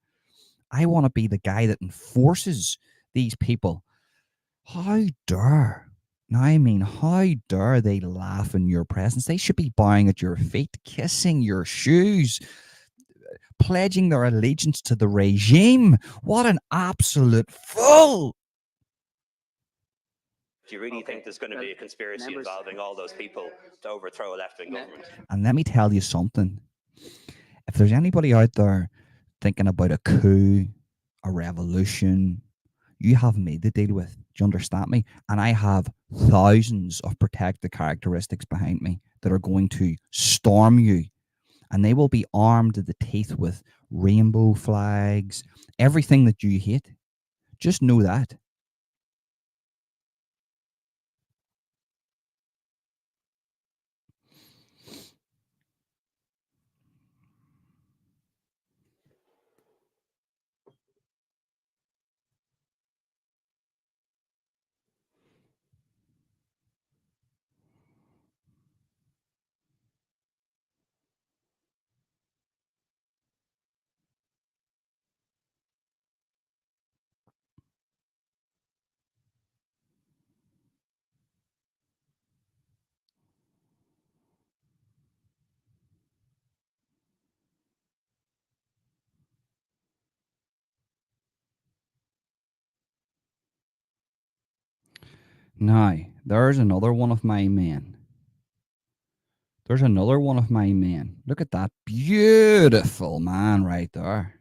I want to be the guy that enforces these people. How dare? Now, I mean, how dare they laugh in your presence? They should be bowing at your feet, kissing your shoes, pledging their allegiance to the regime. What an absolute fool! do you really think there's going to be a conspiracy involving all those people to overthrow a left-wing government? And let me tell you something. If there's anybody out there thinking about a coup, a revolution, you have me to deal with. Do you understand me? And I have thousands of protected characteristics behind me that are going to storm you. And they will be armed to the teeth with rainbow flags, everything that you hate. Just know that. Now, There's another one of my men. There's another one of my men. Look at that beautiful man right there.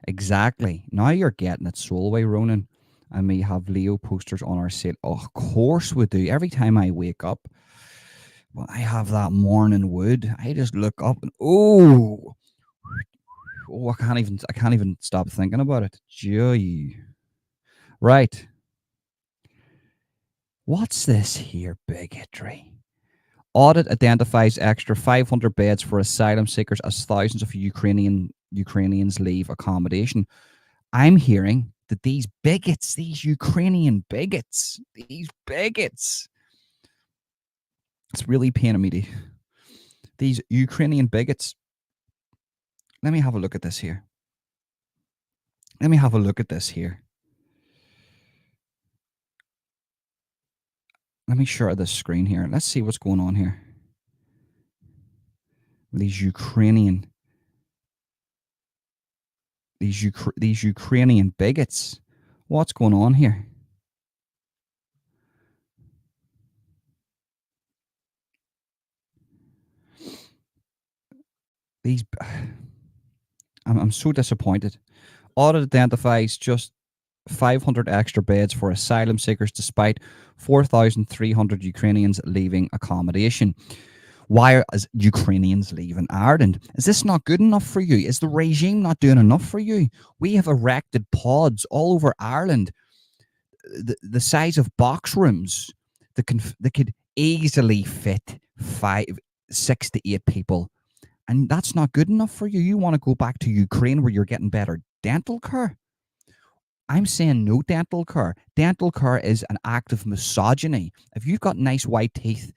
Exactly. Now you're getting it, Solway Ronan. And we have Leo posters on our sale. Oh, of course we do. Every time I wake up, well, I have that morning wood. I just look up and oh, I can't even stop thinking about it. Joy. Right. What's this here bigotry? Audit identifies extra 500 beds for asylum seekers as thousands of Ukrainians leave accommodation. I'm hearing that these bigots, these Ukrainian bigots, it's really paining me to these Ukrainian bigots. Let me have a look at this here. Let me share this screen here. Let's see what's going on here. These Ukrainian bigots. What's going on here? I'm so disappointed. Audit identifies just 500 extra beds for asylum seekers despite 4,300 Ukrainians leaving accommodation. Why are Ukrainians leaving Ireland? Is this not good enough for you? Is the regime not doing enough for you? We have erected pods all over Ireland, the size of box rooms that could easily fit 6 to 8 people. And that's not good enough for you. You want to go back to Ukraine where you're getting better dental care? I'm saying no dental care. Dental care is an act of misogyny. If you've got nice white teeth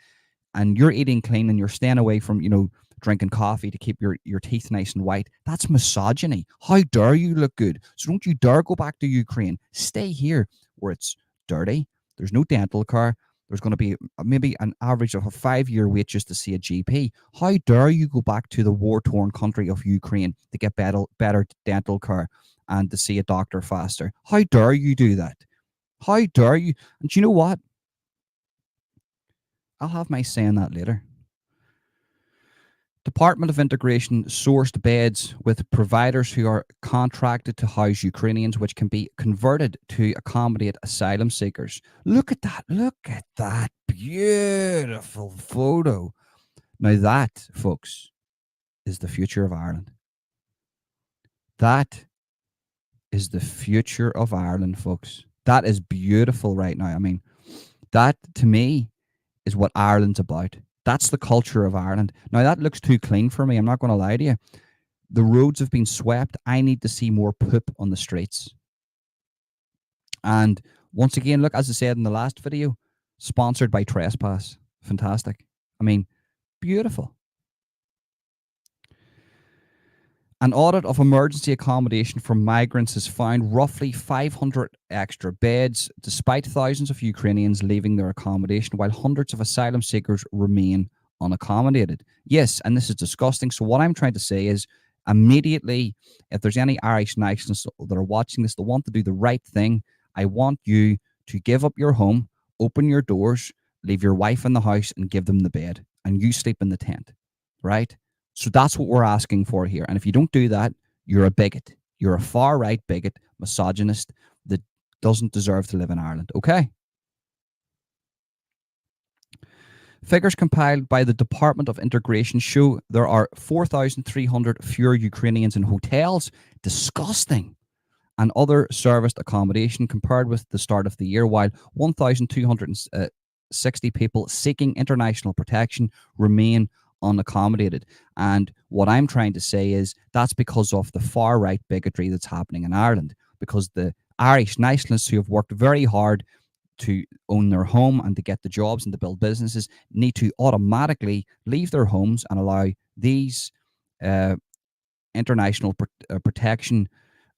and you're eating clean and you're staying away from, drinking coffee to keep your teeth nice and white, that's misogyny. How dare you look good? So don't you dare go back to Ukraine. Stay here where it's dirty. There's no dental care. There's going to be maybe an average of a 5-year wait just to see a GP. How dare you go back to the war-torn country of Ukraine to get better dental care and to see a doctor faster? How dare you do that? How dare you? And do you know what? I'll have my say on that later. Department of Integration sourced beds with providers who are contracted to house Ukrainians, which can be converted to accommodate asylum seekers. Look at that. Look at that beautiful photo. Now that, folks, is the future of Ireland. That is the future of Ireland, folks. That is beautiful right now. I mean, that to me is what Ireland's about. That's the culture of Ireland. Now, that looks too clean for me. I'm not going to lie to you. The roads have been swept. I need to see more poop on the streets. And once again, look, as I said in the last video, sponsored by Trespass. Fantastic. I mean, beautiful. An audit of emergency accommodation for migrants has found roughly 500 extra beds, despite thousands of Ukrainians leaving their accommodation, while hundreds of asylum seekers remain unaccommodated. Yes, and this is disgusting. So what I'm trying to say is, immediately, if there's any Irish nationalists that are watching this that want to do the right thing, I want you to give up your home, open your doors, leave your wife in the house and give them the bed, and you sleep in the tent, right? So that's what we're asking for here. And if you don't do that, you're a bigot. You're a far-right bigot, misogynist that doesn't deserve to live in Ireland. Okay? Figures compiled by the Department of Integration show there are 4,300 fewer Ukrainians in hotels. Disgusting. And other serviced accommodation compared with the start of the year, while 1,260 people seeking international protection remain unaccommodated. And what I'm trying to say is that's because of the far-right bigotry that's happening in Ireland, because the Irish nationalists who have worked very hard to own their home and to get the jobs and to build businesses need to automatically leave their homes and allow these international protection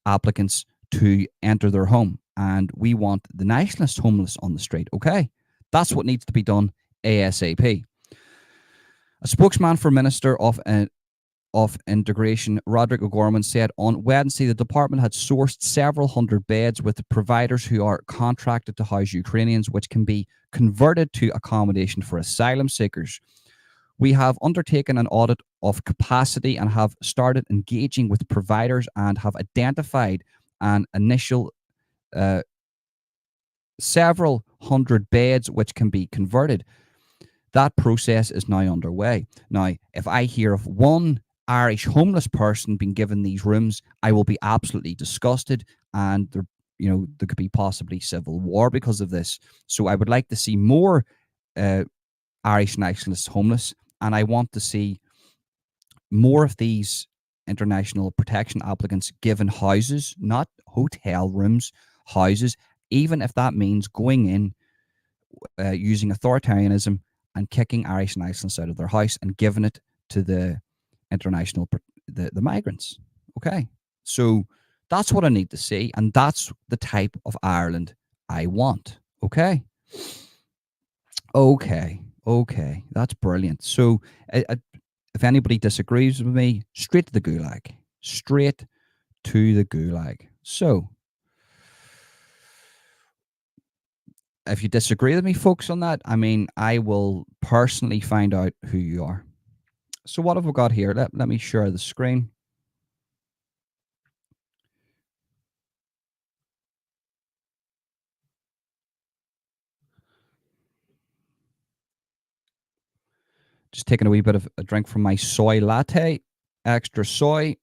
applicants to enter their home. And we want the nationalist homeless on the street. Okay? That's what needs to be done ASAP. A spokesman for Minister of of Integration, Roderick O'Gorman, said on Wednesday the department had sourced several hundred beds with the providers who are contracted to house Ukrainians, which can be converted to accommodation for asylum seekers. We have undertaken an audit of capacity and have started engaging with providers and have identified an initial several hundred beds which can be converted. That process is now underway. Now, if I hear of one Irish homeless person being given these rooms, I will be absolutely disgusted, and there could be possibly civil war because of this. So I would like to see more Irish nationalists homeless, and I want to see more of these international protection applicants given houses, not hotel rooms, houses, even if that means going in using authoritarianism and kicking Irish nationalists out of their house and giving it to the international the migrants. Okay, so that's what I need to see, and that's the type of Ireland I want. Okay, that's brilliant. So if anybody disagrees with me, straight to the gulag. Straight to the gulag. So if you disagree with me, folks, on that, I mean, I will personally find out who you are. So what have we got here? Let me share the screen. Just taking a wee bit of a drink from my soy latte. Extra soy,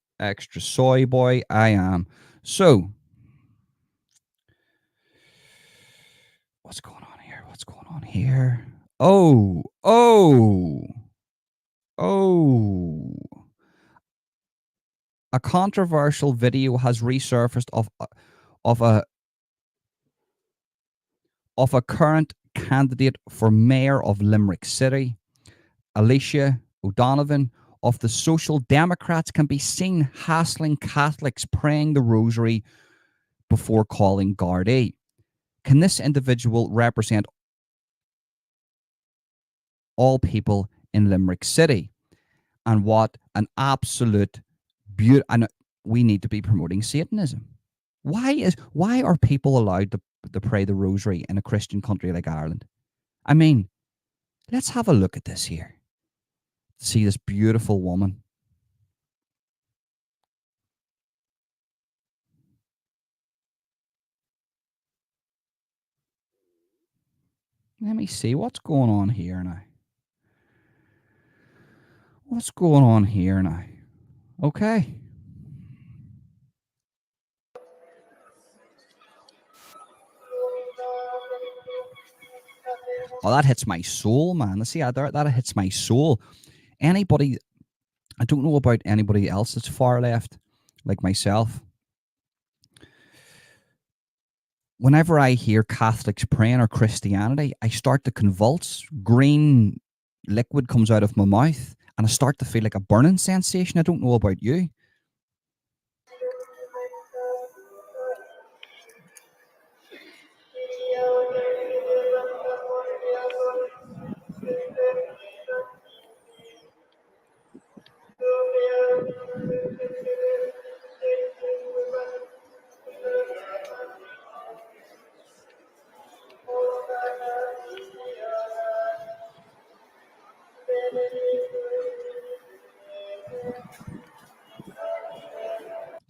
boy, I am. So, what's going on here? What's going on here? Oh. A controversial video has resurfaced of a current candidate for mayor of Limerick City, Alicia O'Donovan of the Social Democrats, can be seen hassling Catholics praying the rosary before calling Gardaí. Can this individual represent all people in Limerick City? And what an absolute beauty! And we need to be promoting Satanism. Why are people allowed to pray the rosary in a Christian country like Ireland? I mean, let's have a look at this here. See this beautiful woman. Let me see what's going on here now. What's going on here now? Okay. Oh, that hits my soul, man. See, that hits my soul. Anybody, I don't know about anybody else that's far left, like myself. Whenever I hear Catholics praying or Christianity, I start to convulse. Green liquid comes out of my mouth, and I start to feel like a burning sensation. I don't know about you.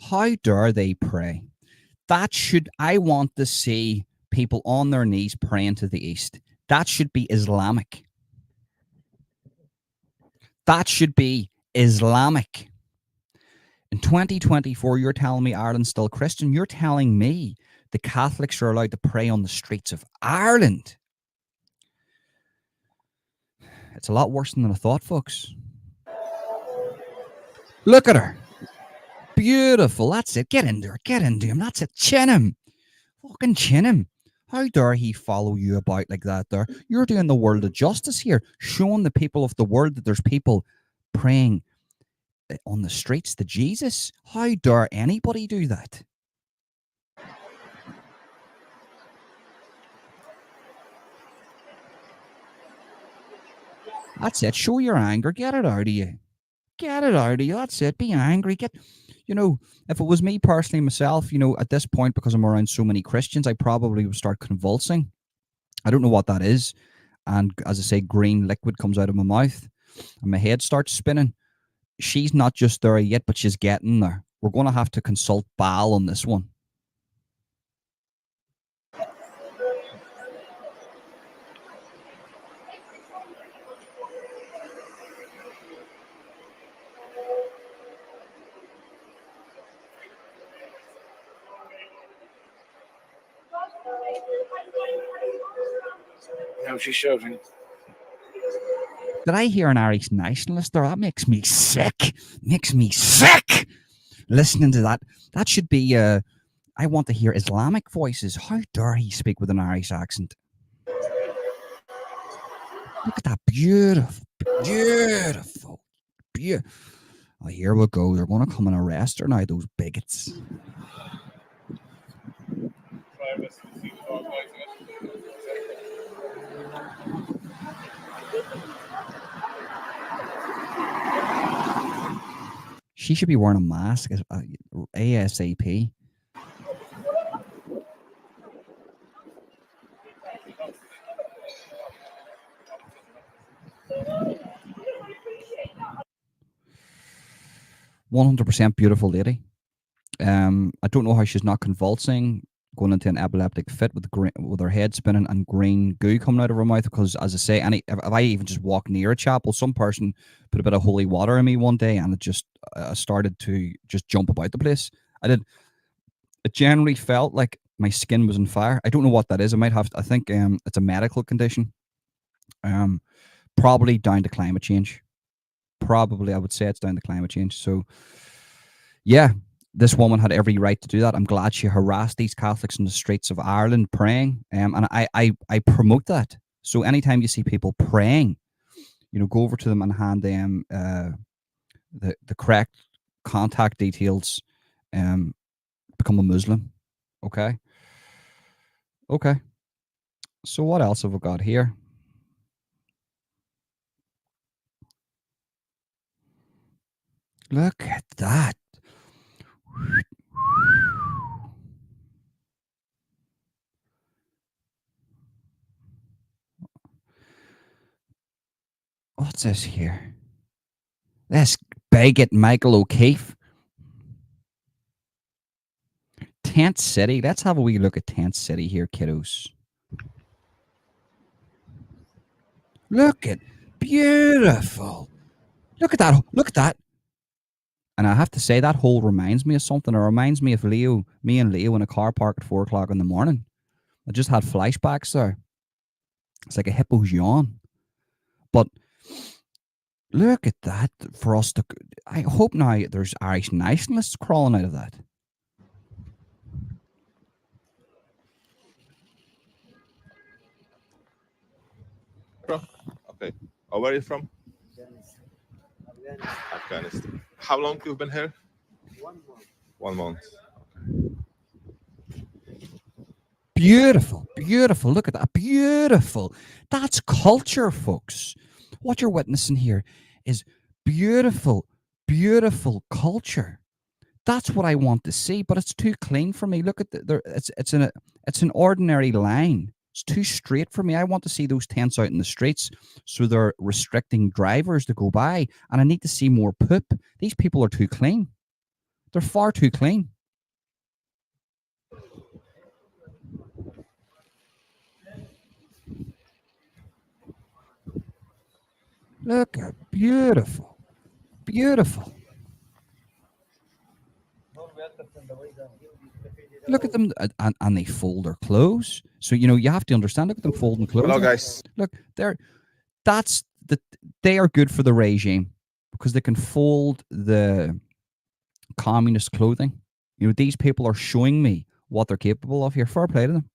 How dare they pray? I want to see people on their knees praying to the east. That should be Islamic. That should be Islamic. In 2024, you're telling me Ireland's still Christian. You're telling me the Catholics are allowed to pray on the streets of Ireland. It's a lot worse than I thought, folks. Look at her. Beautiful. That's it. Get into her. Get into him. That's it. Chin him. Fucking chin him. How dare he follow you about like that there? You're doing the world a justice here, showing the people of the world that there's people praying on the streets to Jesus. How dare anybody do that? That's it. Show your anger. Get it out of you. Get it out of you. That's it. Be angry. If it was me personally myself, at this point, because I'm around so many Christians, I probably would start convulsing. I don't know what that is. And as I say, green liquid comes out of my mouth and my head starts spinning. She's not just there yet, but she's getting there. We're going to have to consult Baal on this one. No, she's shouting. Did I hear an Irish nationalist there? That makes me sick. Makes me sick. Listening to that. That should be, I want to hear Islamic voices. How dare he speak with an Irish accent? Look at that. Beautiful. Beautiful. Oh, here we go. They're going to come and arrest her now, those bigots. She should be wearing a mask ASAP. "100% beautiful lady." I don't know how she's not convulsing, going into an epileptic fit with her head spinning and green goo coming out of her mouth. Because, as I say, if I even just walk near a chapel, some person put a bit of holy water in me one day, and it just started to just jump about the place. It generally felt like my skin was on fire. I don't know what that is. I think it's a medical condition. Probably down to climate change. Probably, I would say it's down to climate change. So, yeah, this woman had every right to do that. I'm glad she harassed these Catholics in the streets of Ireland praying. And I promote that. So anytime you see people praying, go over to them and hand them the correct contact details. Become a Muslim. Okay. So what else have we got here? Look at that. What's this here? This bigot Michael O'Keefe. Tent City. Let's have a wee look at Tent City here, kiddos. Look at beautiful. Look at that. Look at that. And I have to say, that hole reminds me of something. It reminds me of me and Leo in a car park at 4 o'clock in the morning. I just had flashbacks there. It's like a hippo's yawn. But look at that. For us to, I hope now there's Irish nationalists crawling out of that. Okay. Where are you from? Afghanistan. How long you've been here? 1 month. 1 month. Beautiful. Look at that. Beautiful. That's culture, folks. What you're witnessing here is beautiful culture. That's what I want to see, but it's too clean for me. Look at it's an ordinary line. It's too straight for me. I want to see those tents out in the streets, so they're restricting drivers to go by, and I need to see more poop. These people are too clean. They're far too clean. Look at beautiful. Look at them, and they fold their clothes. So you have to understand. Look at them folding clothes. Hello, guys. Look, they are good for the regime because they can fold the communist clothing. These people are showing me what they're capable of here. Fair play to them.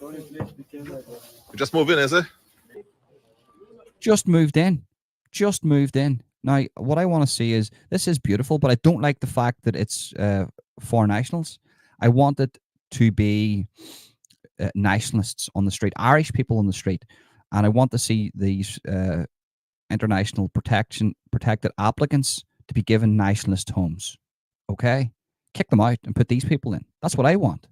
You just moved in, is it? Just moved in. Now, what I want to see is, this is beautiful, but I don't like the fact that it's foreign nationals. I want it to be nationalists on the street, Irish people on the street, and I want to see these international protected applicants to be given nationalist homes. Okay? Kick them out and put these people in. That's what I want.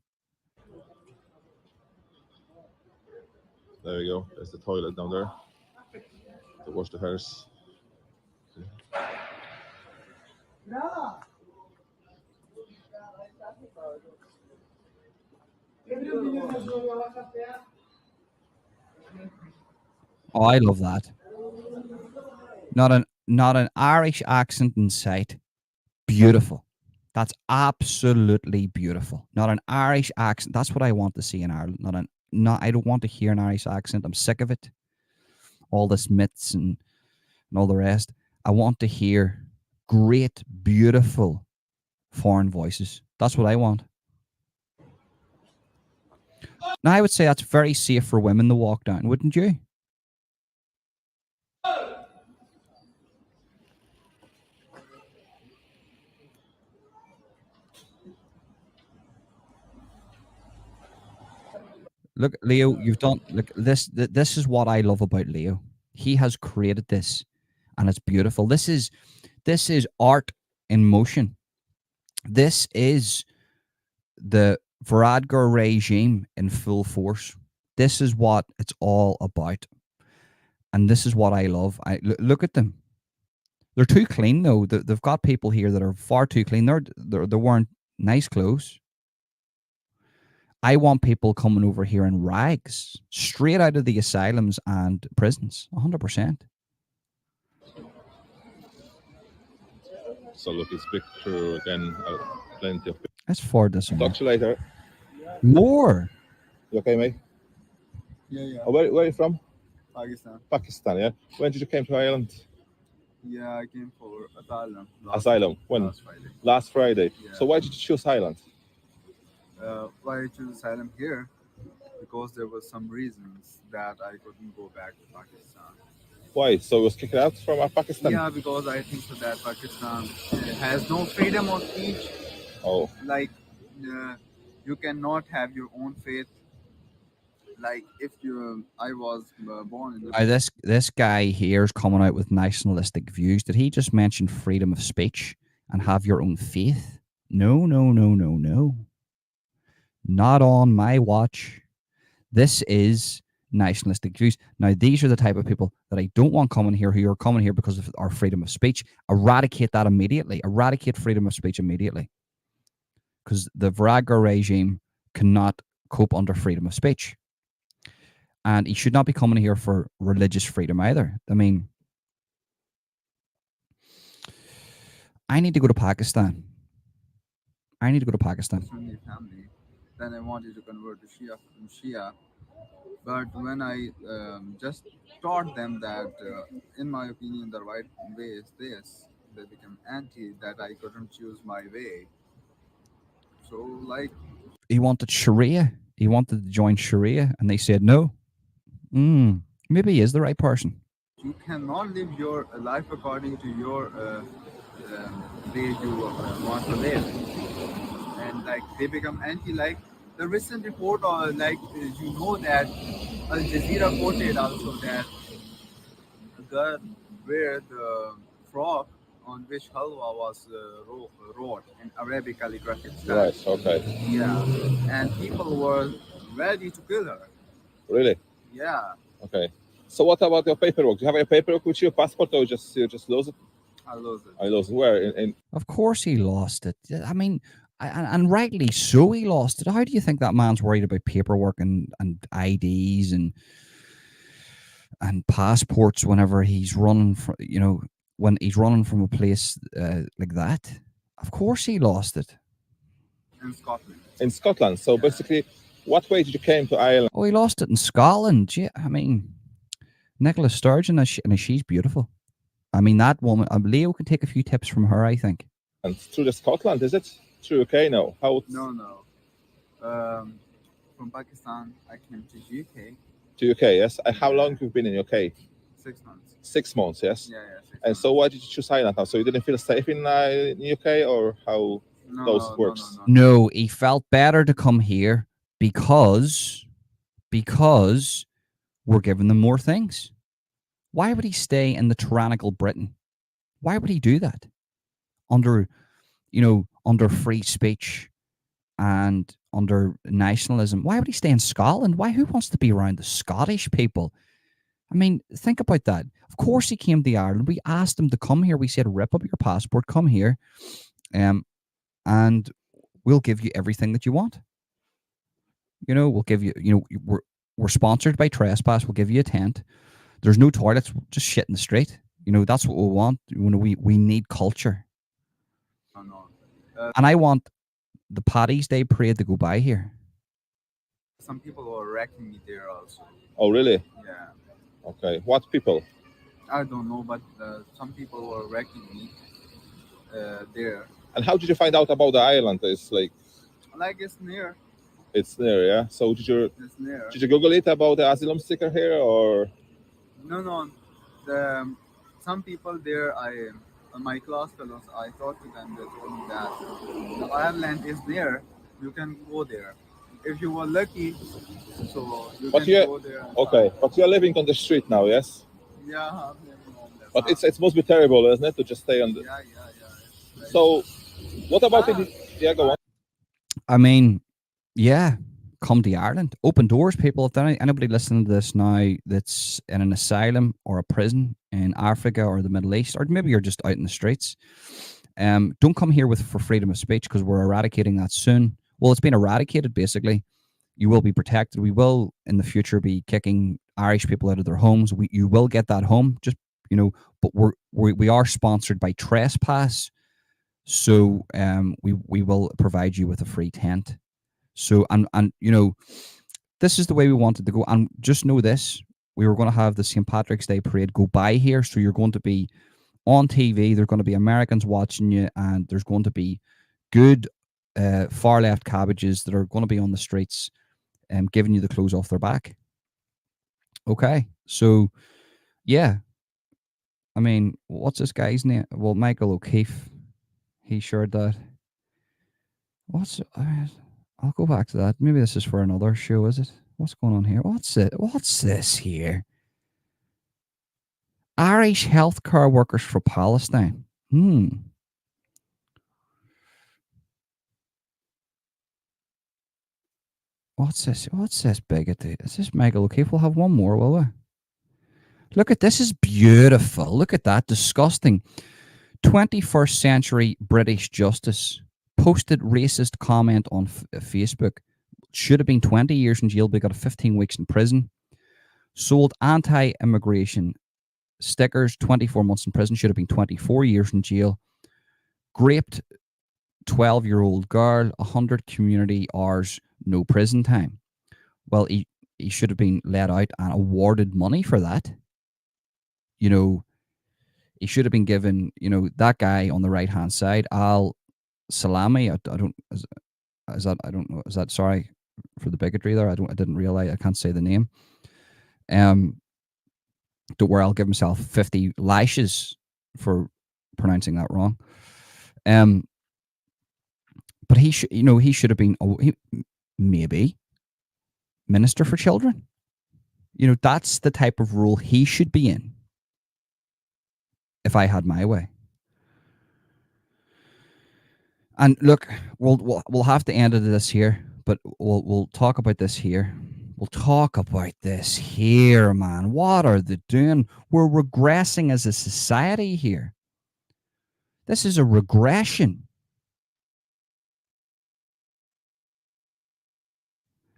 There you go. There's the toilet down there. To wash the hairs. Oh, I love that. Not an Irish accent in sight. Beautiful. That's absolutely beautiful. Not an Irish accent. That's what I want to see in Ireland. I don't want to hear an Irish accent. I'm sick of it. All this myths and all the rest. I want to hear great, beautiful foreign voices. That's what I want. Now, I would say that's very safe for women to walk down, wouldn't you? Look, Leo, you've done. Look, this is what I love about Leo. He has created this, and it's beautiful. This is art in motion. This is the Varadkar regime in full force. This is what it's all about, and this is what I love. Look at them. They're too clean, though. They've got people here that are far too clean. They're wearing nice clothes. I want people coming over here in rags, straight out of the asylums and prisons, 100%. So look, it's big crew again. Plenty of people. Let's forward this one. Talk to you later. More. You okay, mate? Yeah. Oh, where are you from? Pakistan. Pakistan, yeah. When did you came to Ireland? Yeah, I came for asylum. Asylum. When? Last Friday. Last Friday. Yeah. So why did you choose Ireland? Why I chose asylum here? Because there were some reasons that I couldn't go back to Pakistan. Why? So you was kicked out from Pakistan? Yeah, because I think so that Pakistan has no freedom of speech. Oh. Like, you cannot have your own faith. Like, if I was born in the... This guy here is coming out with nationalistic views. Did he just mention freedom of speech and have your own faith? No. Not on my watch. This is nationalistic views. Now, these are the type of people that I don't want coming here, who are coming here because of our freedom of speech. Eradicate that immediately. Eradicate freedom of speech immediately. Because the Varadkar regime cannot cope under freedom of speech. And he should not be coming here for religious freedom either. I mean, I need to go to Pakistan. Sunni family. Then I wanted to convert to Shia. But when I just taught them that, in my opinion, the right way is this, they become anti, that I couldn't choose my way. So, like... He wanted Sharia. He wanted to join Sharia, and they said no. Maybe he is the right person. You cannot live your life according to your way you want to live. And, like, they become anti, like... The recent report, that Al Jazeera quoted also that the girl where the frog on which halwa was wrote in Arabic calligraphic style. Right, okay. Yeah, and people were ready to kill her. Really? Yeah. Okay. So what about your paperwork? Do you have your paperwork with your passport, or you just lose it? I lost it. I lost it. Where? In... Of course he lost it. I mean... And rightly so, he lost it. How do you think that man's worried about paperwork and IDs and passports whenever he's running from, when he's running from a place like that? Of course he lost it. In Scotland. In Scotland. So basically, what way did you came to Ireland? Oh, he lost it in Scotland. Yeah, I mean, Nicola Sturgeon, and she's beautiful. I mean, that woman, Leo can take a few tips from her, I think. And through the Scotland, is it? Through UK now? How? No. From Pakistan, I came to UK. To UK, yes. And how long have you been in UK? 6 months. 6 months, yes. Yeah. And so, why did you choose Ireland now? So you didn't feel safe in UK, or how those works? No, he felt better to come here because we're giving them more things. Why would he stay in the tyrannical Britain? Why would he do that? Under, under free speech and under nationalism. Why would he stay in Scotland? Why? Who wants to be around the Scottish people? I mean, think about that. Of course he came to Ireland. We asked him to come here. We said, rip up your passport, come here, and we'll give you everything that you want. We'll give you, we're sponsored by Trespass. We'll give you a tent. There's no toilets, just shit in the street. That's what we want. We need culture. And I want the Paddy's Day parade to go by here. Some people were wrecking me there also. Oh, really? Yeah. Okay. What people? I don't know, but some people were wrecking me there. And how did you find out about the island? It's like It's near. It's near, yeah. So It's near. did you Google it about the asylum seeker here, or? No. Some people there, my class fellows, I talked to them. They told me that the island is near. You can go there if you were lucky. So you can go there. Okay, but you're living on the street now, yes? Yeah, I'm living on the But it must be terrible, isn't it, to just stay on the. Yeah. So, what about it? Yeah, go on. I mean, yeah, come to Ireland. Open doors, people. If there anybody listening to this now that's in an asylum or a prison in Africa or the Middle East, or maybe you're just out in the streets, don't come here for freedom of speech, because we're eradicating that soon. Well, it's been eradicated, basically. You will be protected. We will, in the future, be kicking Irish people out of their homes. You will get that home, just, but we are sponsored by Trespass. So we will provide you with a free tent. So, and this is the way we wanted to go. And just know this, we were going to have the St. Patrick's Day parade go by here. So you're going to be on TV. There's going to be Americans watching you, and there's going to be good far left cabbages that are going to be on the streets giving you the clothes off their back. Okay. So, yeah. I mean, what's this guy's name? Well, Michael O'Keefe. He shared that. I'll go back to that. Maybe this is for another show, is it? What's going on here? What's this here? Irish healthcare workers for Palestine. What's this bigoted? Is this Michael O'Keefe? We'll have one more, will we? Look at this. Is beautiful. Look at that. Disgusting. 21st century British justice posted racist comment on Facebook. Should have been 20 years in jail, but got 15 weeks in prison. Sold anti-immigration stickers, 24 months in prison. Should have been 24 years in jail. Raped 12-year-old girl, 100 community hours, no prison time. Well, he should have been let out and awarded money for that. He should have been given, that guy on the right-hand side, Al Salami. I don't know. Is that, sorry for the bigotry there? I didn't realize. I can't say the name. To where I'll give himself 50 lashes for pronouncing that wrong. But he should have been maybe Minister for Children. That's the type of role he should be in. If I had my way. And look, we'll have to end this here, but we'll talk about this here. We'll talk about this here, man. What are they doing? We're regressing as a society here. This is a regression.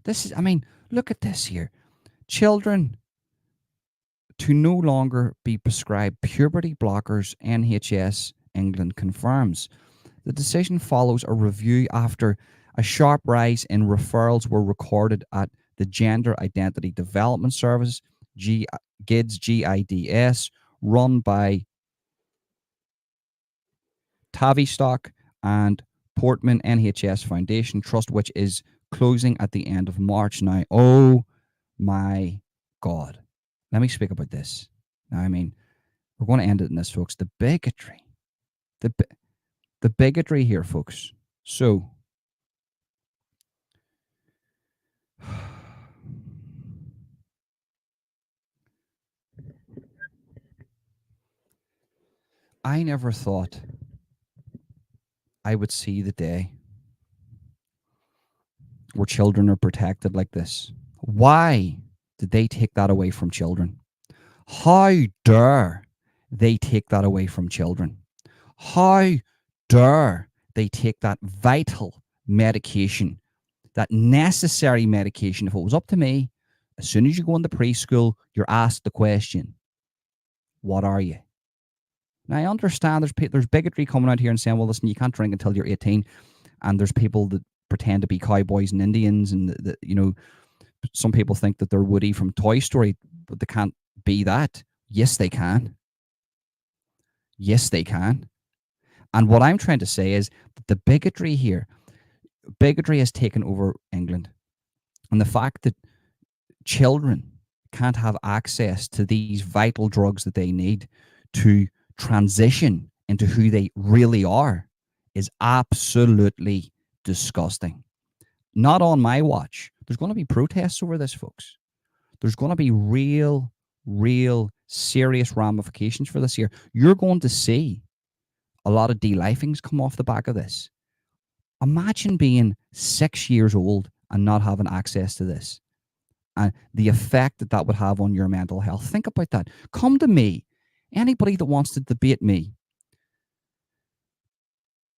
Look at this here. Children to no longer be prescribed puberty blockers, NHS England confirms. The decision follows a review after a sharp rise in referrals were recorded at the Gender Identity Development Service, GIDS, run by Tavistock and Portman NHS Foundation Trust, which is closing at the end of March. Now, oh my God. Let me speak about this. Now, we're going to end it in this, folks. The bigotry. The bigotry here, folks. So, I never thought I would see the day where children are protected like this. Why did they take that away from children? How dare they take that away from children? How dare they take that vital medication, that necessary medication? If it was up to me, as soon as you go into preschool, you're asked the question, what are you? Now, I understand there's bigotry coming out here and saying, well, listen, you can't drink until you're 18. And there's people that pretend to be cowboys and Indians. And, some people think that they're Woody from Toy Story, but they can't be that. Yes, they can. Yes, they can. And what I'm trying to say is that the bigotry has taken over England. And the fact that children can't have access to these vital drugs that they need to transition into who they really are is absolutely disgusting. Not on my watch. There's going to be protests over this, folks. There's going to be real serious ramifications for this here. You're going to see a lot of delifings come off the back of this. Imagine being 6 years old and not having access to this, and the effect that would have on your mental health. Think about that. Come to me. Anybody that wants to debate me,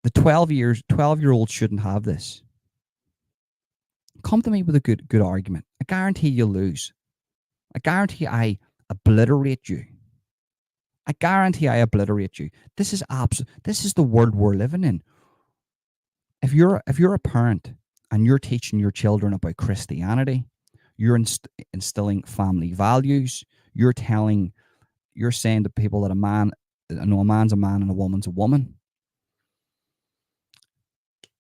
the 12-year-old shouldn't have this. Come to me with a good argument. I guarantee you'll lose. I guarantee I obliterate you. I guarantee I obliterate you. This is the world we're living in. If you're a parent and you're teaching your children about Christianity, you're instilling family values, you're saying to people that a man's a man and a woman's a woman,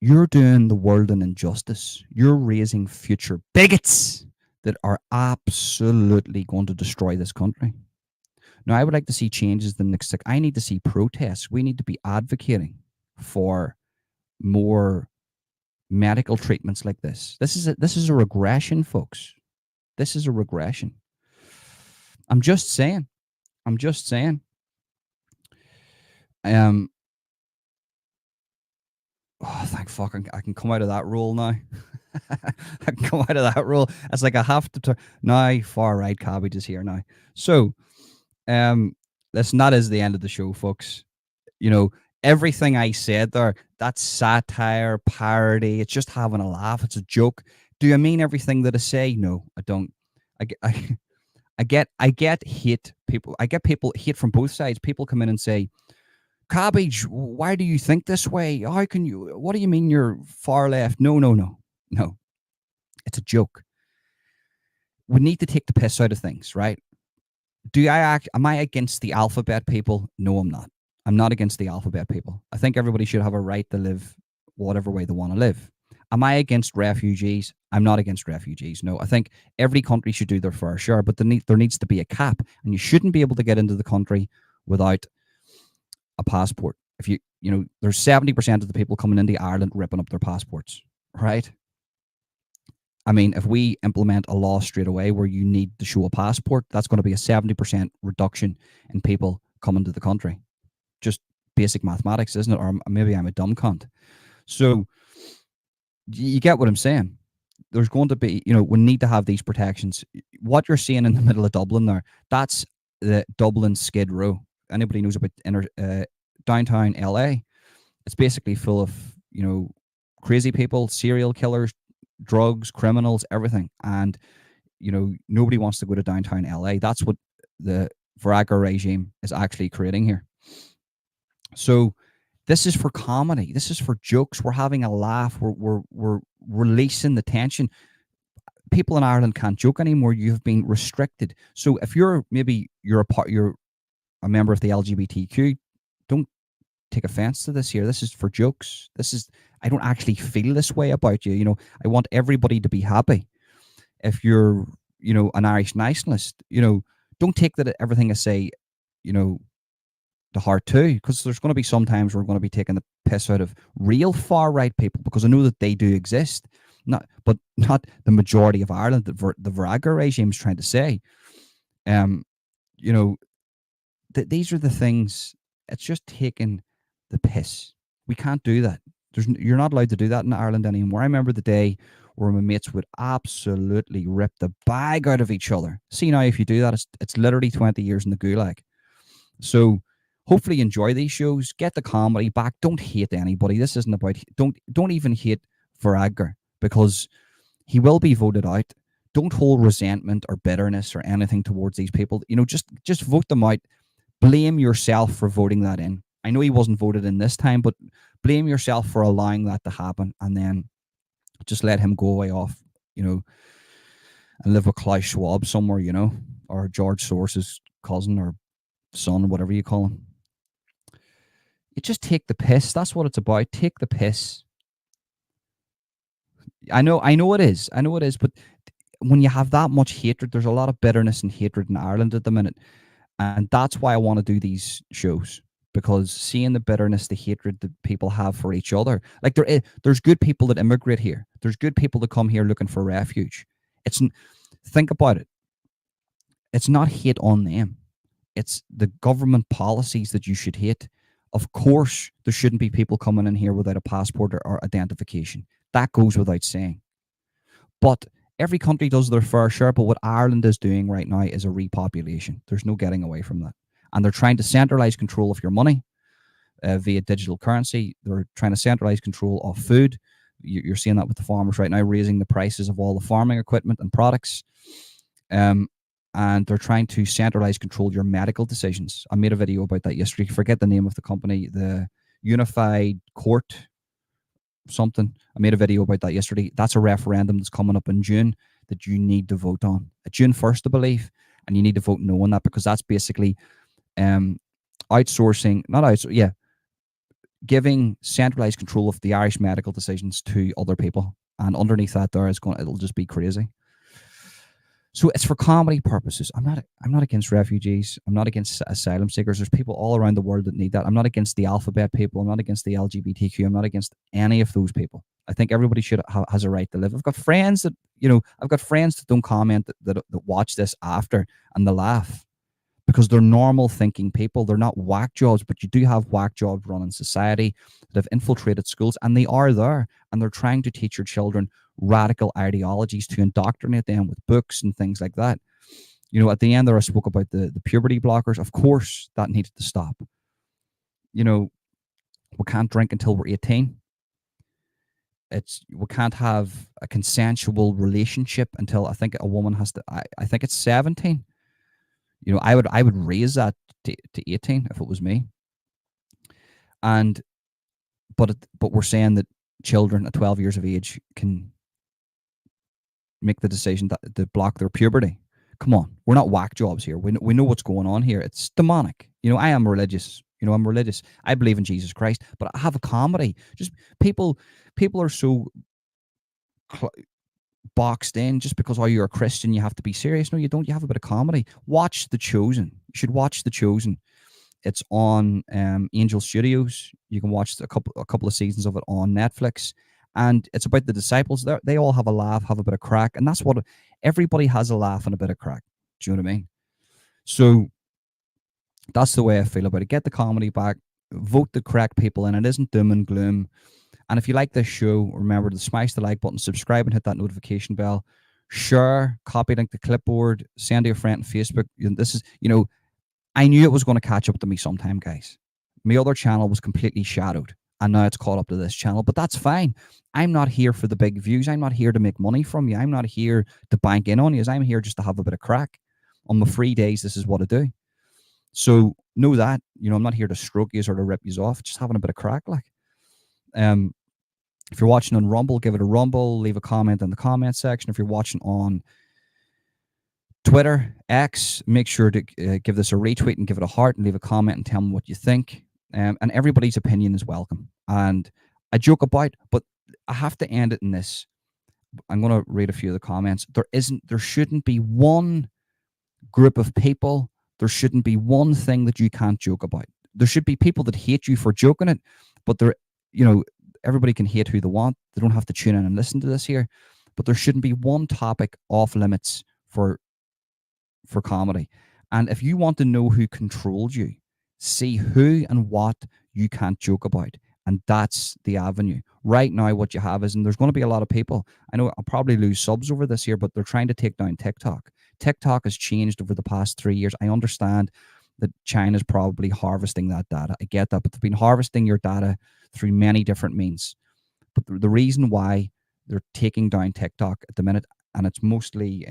you're doing the world an injustice. You're raising future bigots that are absolutely going to destroy this country. Now, I would like to see changes the next. I need to see protests. We need to be advocating for more medical treatments like this. This is a regression, folks. This is a regression. I'm just saying. Oh, thank fuck! I can come out of that rule now. I can come out of that rule. It's like I have to now. Far right cabbage is here now. So, listen, that is the end of the show, folks. Everything I said there, that's satire, parody. It's just having a laugh. It's a joke. Do I mean everything that I say? No, I don't. I get hate. I get people hate from both sides. People come in and say, Cabbage, why do you think this way? How can you? What do you mean you're far left? No. It's a joke. We need to take the piss out of things, right? Am I against the alphabet people? No, I'm not. I'm not against the alphabet people. I think everybody should have a right to live whatever way they want to live. Am I against refugees? I'm not against refugees. No, I think every country should do their fair share, but there needs to be a cap, and you shouldn't be able to get into the country without a passport. If there's 70% of the people coming into Ireland ripping up their passports, right? I mean, if we implement a law straight away where you need to show a passport, that's going to be a 70% reduction in people coming to the country. Just basic mathematics, isn't it? Or maybe I'm a dumb cunt. So you get what I'm saying. There's going to be, we need to have these protections. What you're seeing in the middle of Dublin there, that's the Dublin Skid Row. Anybody knows about downtown LA? It's basically full of, crazy people, serial killers, drugs, criminals, everything. And, nobody wants to go to downtown LA. That's what the Varadkar regime is actually creating here. So this is for comedy. This is for jokes. We're having a laugh. We're releasing the tension. People in Ireland can't joke anymore. You've been restricted. So if you're a member of the LGBTQ, don't take offense to this here. This is for jokes. I don't actually feel this way about you. I want everybody to be happy. If you're, an Irish nationalist, don't take that everything I say, to heart too, because there's going to be some times we're going to be taking the piss out of real far right people, because I know that they do exist, but not the majority of Ireland. The Varadkar regime is trying to say, these are the things. it's just taking the piss. We can't do that. You're not allowed to do that in Ireland anymore. I remember the day where my mates would absolutely rip the bag out of each other. See, now if you do that, it's literally 20 years in the gulag. So hopefully you enjoy these shows. Get the comedy back. Don't hate anybody. This isn't about don't even hate Varadkar, because he will be voted out. Don't hold resentment or bitterness or anything towards these people. Just vote them out. Blame yourself for voting that in. I know he wasn't voted in this time, but blame yourself for allowing that to happen, and then just let him go away off, and live with Klaus Schwab somewhere, or George Soros's cousin or son, whatever you call him. You just take the piss. That's what it's about. Take the piss. I know it is. But when you have that much hatred, there's a lot of bitterness and hatred in Ireland at the minute. And that's why I want to do these shows, because seeing the bitterness, the hatred that people have for each other. Like there's good people that immigrate here. There's good people that come here looking for refuge. Think about it. It's not hate on them. It's the government policies that you should hate. Of course, there shouldn't be people coming in here without a passport or identification. That goes without saying. But every country does their fair share. But what Ireland is doing right now is a repopulation. There's no getting away from that. And they're trying to centralize control of your money via digital currency. They're trying to centralize control of food. You're seeing that with the farmers right now, raising the prices of all the farming equipment and products. And they're trying to centralize control your medical decisions. I made a video about that yesterday. Forget the name of the company, the Unified Court something. I made a video about that yesterday. That's a referendum that's coming up in June that you need to vote on. June 1st, I believe. And you need to vote no on that, because that's basically giving centralized control of the Irish medical decisions to other people. And underneath that it'll just be crazy. So it's for comedy purposes. I'm not against refugees. I'm not against asylum seekers. There's people all around the world that need that. I'm not against the alphabet people. I'm not against the LGBTQ. I'm not against any of those people. I think everybody has a right to live. I've got friends that don't comment that watch this after and they laugh, because they're normal thinking people. They're not whack jobs, but you do have whack jobs running society that have infiltrated schools, and they are there, and they're trying to teach your children radical ideologies to indoctrinate them with books and things like that. At the end there, I spoke about the puberty blockers. Of course, that needed to stop. We can't drink until we're 18. We can't have a consensual relationship until I think a woman has to. I think it's 17. I would raise that to 18 if it was me. But we're saying that children at 12 years of age can make the decision to block their puberty. Come on, we're not whack jobs here. We know what's going on here. It's demonic. I am religious. I'm religious. I believe in Jesus Christ, but I have a comedy. Just people are so boxed in just because you're a Christian, you have to be serious. No, you don't. You have a bit of comedy. Watch The Chosen. You should watch The Chosen. It's on Angel Studios. You can watch a couple of seasons of it on Netflix. And it's about the disciples. They all have a laugh, have a bit of crack. And that's what everybody has, a laugh and a bit of crack. Do you know what I mean? So that's the way I feel about it. Get the comedy back. Vote the correct people in. It isn't doom and gloom. And if you like this show, remember to smash the like button, subscribe and hit that notification bell. Share, copy link to clipboard, send to your friend on Facebook. This is, I knew it was going to catch up to me sometime, guys. My other channel was completely shadowed, and now it's caught up to this channel, but that's fine. I'm not here for the big views. I'm not here to make money from you. I'm not here to bank in on you. I'm here just to have a bit of crack. On my free days, this is what I do. So know that, I'm not here to stroke you or to rip you off. Just having a bit of crack, like. If you're watching on Rumble, give it a rumble. Leave a comment in the comment section. If you're watching on Twitter, X, make sure to give this a retweet and give it a heart and leave a comment and tell me what you think. And everybody's opinion is welcome. And I joke about, but I have to end it in this. I'm going to read a few of the comments. There shouldn't be one group of people. There shouldn't be one thing that you can't joke about. There should be people that hate you for joking it, but everybody can hate who they want. They don't have to tune in and listen to this here. But there shouldn't be one topic off limits for comedy. And if you want to know who controlled you, See who and what you can't joke about. And that's the avenue. Right now, what you have is, and there's going to be a lot of people, I know I'll probably lose subs over this year, but they're trying to take down TikTok. TikTok has changed over the past 3 years. I understand that China's probably harvesting that data. I get that, but they've been harvesting your data through many different means. But the reason why they're taking down TikTok at the minute, and it's mostly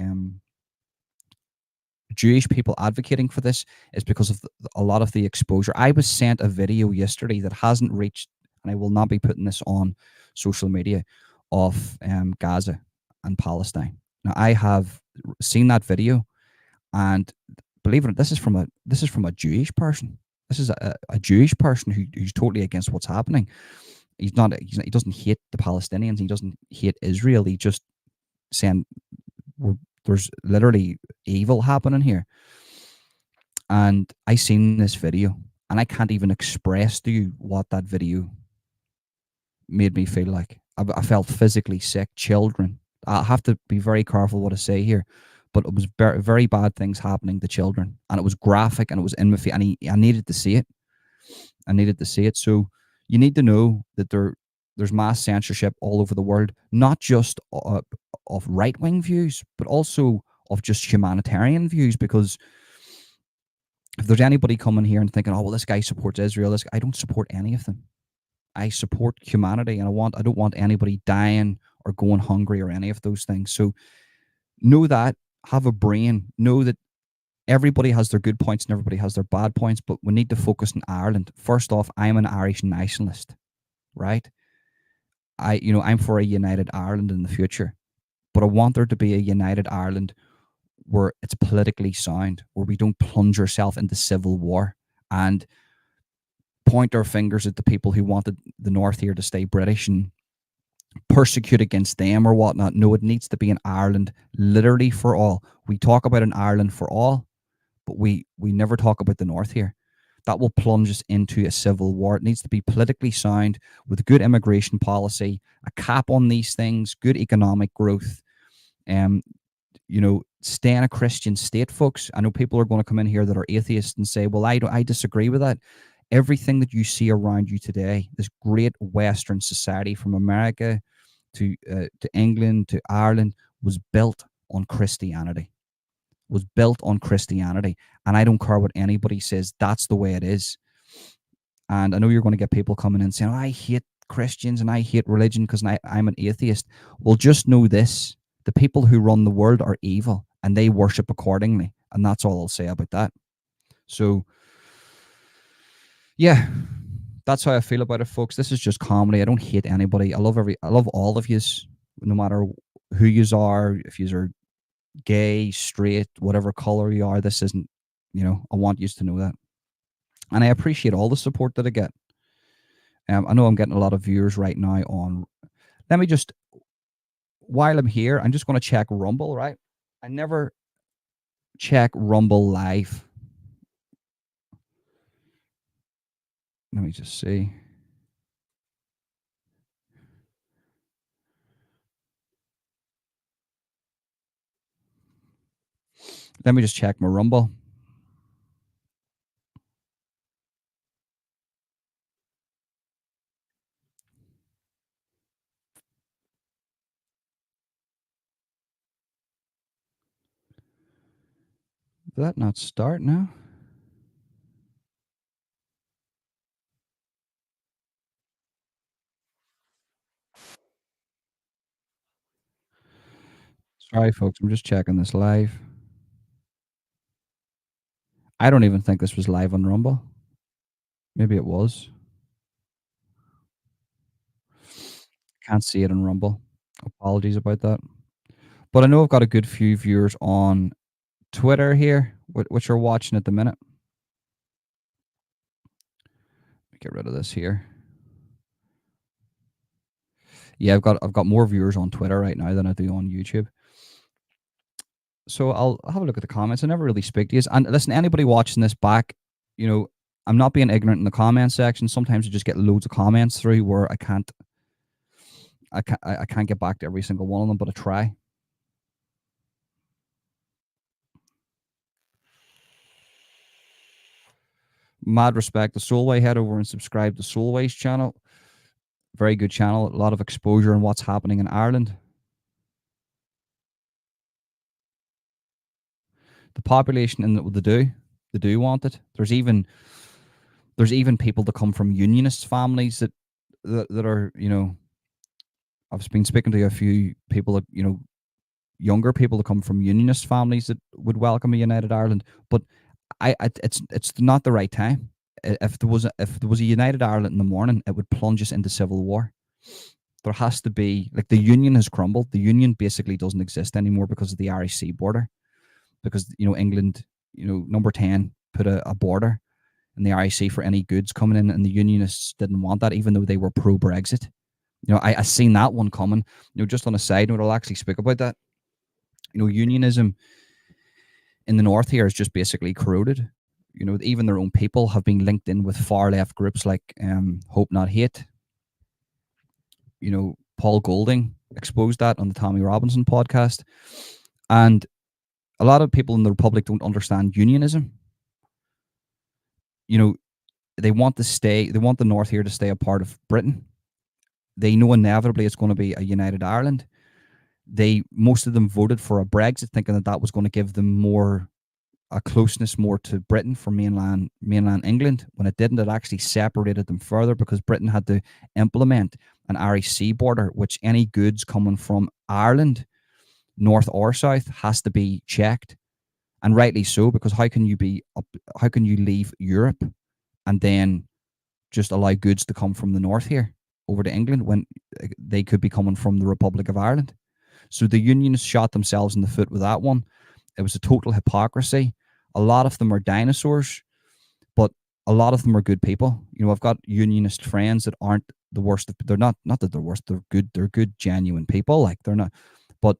Jewish people advocating for this, is because of a lot of the exposure. I was sent a video yesterday that hasn't reached, and I will not be putting this on social media, of Gaza and Palestine. Now, I have seen that video, and believe it or not, this is from a Jewish person. This is a Jewish person who's totally against what's happening. He doesn't hate the Palestinians. He doesn't hate Israel. He just saying there's literally evil happening here. And I seen this video, and I can't even express to you what that video made me feel like. I felt physically sick. Children. I have to be very careful what I say here, but it was very, very bad things happening to children, and it was graphic, and it was in my face, and I needed to see it. I needed to see it. So you need to know that there's mass censorship all over the world, not just of right-wing views, but also of just humanitarian views. Because if there's anybody coming here and thinking, oh, well, this guy supports Israel, I don't support any of them. I support humanity, and I don't want anybody dying or going hungry or any of those things. So know that, have a brain, know that everybody has their good points and everybody has their bad points, but we need to focus on Ireland. First off, I'm an Irish nationalist, right? I'm for a united Ireland in the future, but I want there to be a united Ireland where it's politically sound, where we don't plunge ourselves into civil war and point our fingers at the people who wanted the North here to stay British and persecute against them or whatnot. No, it needs to be an Ireland literally for all. We talk about an Ireland for all, but we never talk about the North here. That will plunge us into a civil war. It needs to be politically sound with good immigration policy, a cap on these things, good economic growth. Stay in a Christian state, folks. I know people are going to come in here that are atheists and say, well, I disagree with that. Everything that you see around you today, this great Western society from America to England to Ireland, was built on Christianity. And I don't care what anybody says. That's the way it is. And I know you're going to get people coming in saying, oh, I hate Christians and I hate religion because I'm an atheist. Well, just know this. The people who run the world are evil and they worship accordingly. And that's all I'll say about that. So, yeah, that's how I feel about it, folks. This is just comedy. I don't hate anybody. I love all of yous, no matter who yous are, if yous are gay, straight, whatever color you are. This isn't, I want yous to know that. And I appreciate all the support that I get. I know I'm getting a lot of viewers right now on. Let me just, while I'm here, I'm just going to check Rumble, right? I never check Rumble live. Let me just see. Let me just check my Rumble. Did that not start now? Sorry, folks. I'm just checking this live. I don't even think this was live on Rumble. Maybe it was. Can't see it on Rumble. Apologies about that. But I know I've got a good few viewers on Twitter here, which are watching at the minute. Get rid of this here. Yeah, I've got more viewers on Twitter right now than I do on YouTube. So I'll have a look at the comments. I never really speak to you. And listen, anybody watching this back, I'm not being ignorant in the comment section. Sometimes I just get loads of comments through where I can't get back to every single one of them, but I try. mad respect to Solway. Head over and subscribe to Solway's channel. Very good channel. A lot of exposure on what's happening in Ireland. The population in they do want it. There's even people that come from unionist families that are, you know, I've been speaking to a few people that, you know, younger people that come from unionist families that would welcome a united Ireland, but it's not the right time. If there was a united Ireland in the morning, it would plunge us into civil war. There has to be, like, the union has crumbled. The union basically doesn't exist anymore because of the Irish Sea border, because, you know, England, you know, number 10 put a border in the Irish Sea for any goods coming in, and the unionists didn't want that, even though they were pro-Brexit. You know, I seen that one coming. You know, just on a side note, I'll actually speak about that. You know, unionism in the north here is just basically corroded. You know, even their own people have been linked in with far left groups like Hope Not Hate. You know, Paul Golding exposed that on the Tommy Robinson podcast. And a lot of people in the Republic don't understand unionism. You know, they want the North here to stay a part of Britain. They know inevitably it's going to be a united Ireland. Most of them voted for a Brexit, thinking that was going to give them a closeness more to Britain from mainland England. When it didn't, it actually separated them further, because Britain had to implement an Irish Sea border, which any goods coming from Ireland, north or south, has to be checked, and rightly so, because how can you leave Europe and then just allow goods to come from the north here over to England when they could be coming from the Republic of Ireland? So the unionists shot themselves in the foot with that one. It was a total hypocrisy. A lot of them are dinosaurs, but a lot of them are good people. You know, I've got unionist friends that aren't the worst. They're not that they're worst. They're good. They're good, genuine people. Like, they're not, but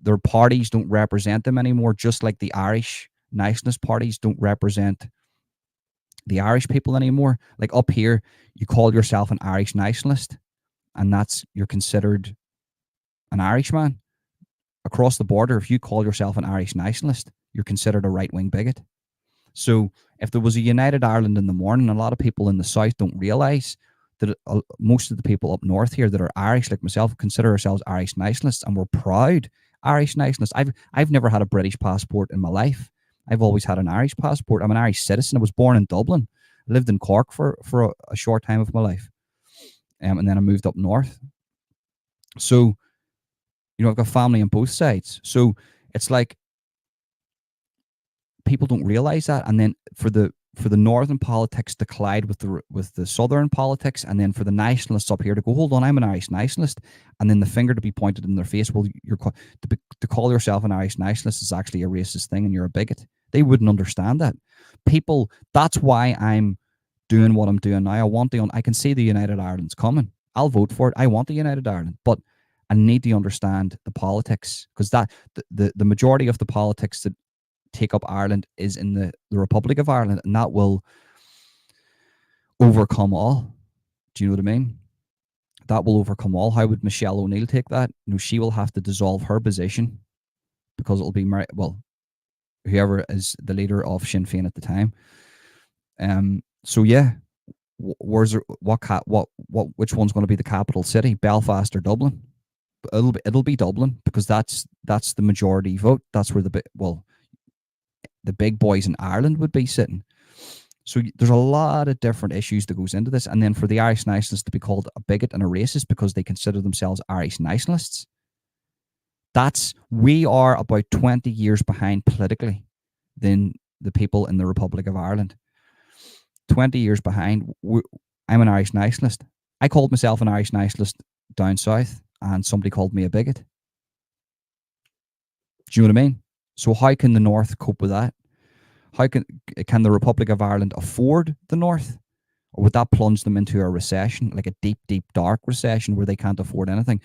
their parties don't represent them anymore. Just like the Irish nationalist parties don't represent the Irish people anymore. Like, up here, you call yourself an Irish nationalist, and you're considered an Irishman. Across the border, if you call yourself an Irish nationalist, you're considered a right-wing bigot. So if there was a united Ireland in the morning, a lot of people in the south don't realise that most of the people up north here that are Irish, like myself, consider ourselves Irish nationalists, and we're proud Irish nationalists. I've never had a British passport in my life. I've always had an Irish passport. I'm an Irish citizen. I was born in Dublin. I lived in Cork for a short time of my life, and then I moved up north. So, you know, I've got family on both sides. So it's like people don't realize that, and then for the northern politics to collide with the southern politics, and then for the nationalists up here to go, hold on, I'm an Irish nationalist, and then the finger to be pointed in their face. Well, to call yourself an Irish nationalist is actually a racist thing, and you're a bigot. They wouldn't understand that. People, that's why I'm doing what I'm doing now. I can see the United Ireland's coming. I'll vote for it. I want the United Ireland, but I need to understand the politics, because the majority of the politics that take up Ireland is in the Republic of Ireland, and that will overcome all. Do you know what I mean? That will overcome all. How would Michelle O'Neill take that? You know, she will have to dissolve her position, because it'll be whoever is the leader of Sinn Féin at the time. So yeah, which one's going to be the capital city, Belfast or Dublin? It'll be Dublin, because that's the majority vote. That's where the big boys in Ireland would be sitting. So there's a lot of different issues that goes into this, and then for the Irish nationalists to be called a bigot and a racist because they consider themselves Irish nationalists, we are about 20 years behind politically than the people in the Republic of Ireland. 20 years behind. I'm an Irish nationalist. I called myself an Irish nationalist down south, and somebody called me a bigot. Do you know what I mean? So how can the North cope with that? How can the Republic of Ireland afford the North? Or would that plunge them into a recession, like a deep, deep, dark recession where they can't afford anything?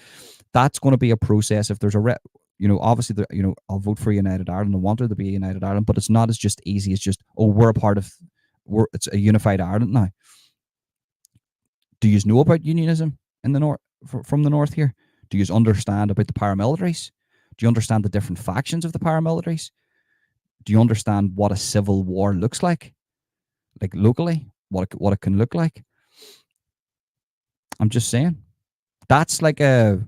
That's going to be a process. If there's obviously, I'll vote for United Ireland. I want there to be a United Ireland, but it's not as just easy as just, it's a unified Ireland now. Do you know about unionism in the North, from the North here? Do you understand about the paramilitaries? Do you understand the different factions of the paramilitaries? Do you understand what a civil war looks like? like locally, what it can look like. I'm just saying. That's like a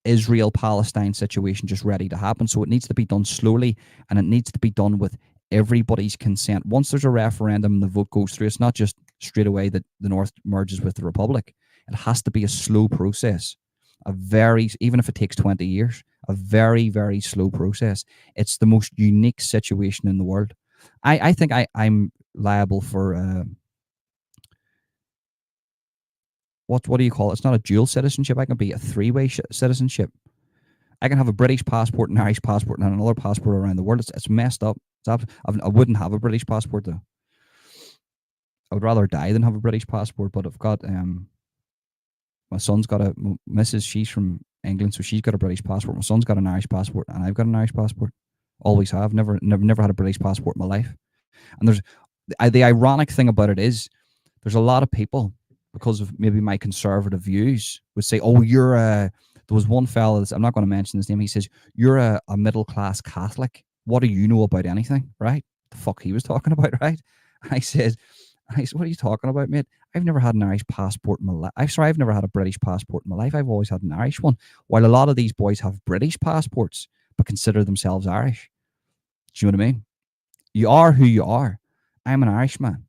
Israel-Palestine situation just ready to happen. So it needs to be done slowly, and it needs to be done with everybody's consent. Once there's a referendum and the vote goes through, it's not just straight away that the North merges with the Republic. It has to be a slow process. Even if it takes 20 years, a very, very slow process. It's the most unique situation in the world. I think I'm liable for what do you call it? It's not a dual citizenship. I can be a three-way citizenship. I can have a British passport, an Irish passport, and another passport around the world. It's messed up. I wouldn't have a British passport though. I would rather die than have a British passport. But I've got my son's got Mrs. She's from England, so she's got a British passport. My son's got an Irish passport, and I've got an Irish passport. Always have. Never had a British passport in my life. And there's the ironic thing about it is there's a lot of people, because of maybe my conservative views, would say, "Oh, you're a." There was one fella, I'm not going to mention his name. He says, "You're a middle class Catholic. What do you know about anything?" Right? The fuck he was talking about, right? I said, "What are you talking about, mate? I've never had an Irish passport in my life. I've never had a British passport in my life. I've always had an Irish one. While a lot of these boys have British passports but consider themselves Irish. Do you know what I mean? You are who you are. I'm an Irishman.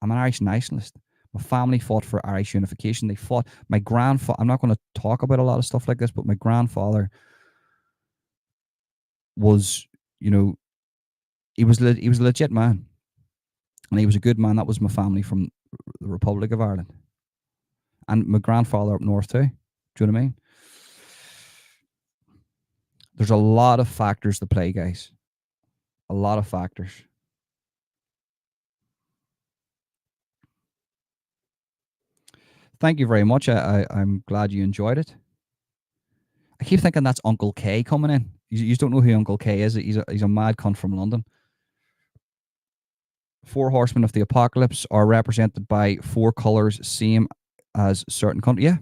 I'm an Irish nationalist. My family fought for Irish unification. They fought. My grandfather. I'm not going to talk about a lot of stuff like this, but my grandfather was, he was a legit man, and he was a good man. That was my family from the Republic of Ireland, and my grandfather up north too. Do you know what I mean? There's a lot of factors to play, guys. A lot of factors. Thank you very much. I'm glad you enjoyed it. I keep thinking that's Uncle K coming in. You don't know who Uncle K is. He's a mad cunt from London. 4 horsemen of the apocalypse are represented by 4 colors, same as certain countries. Yeah,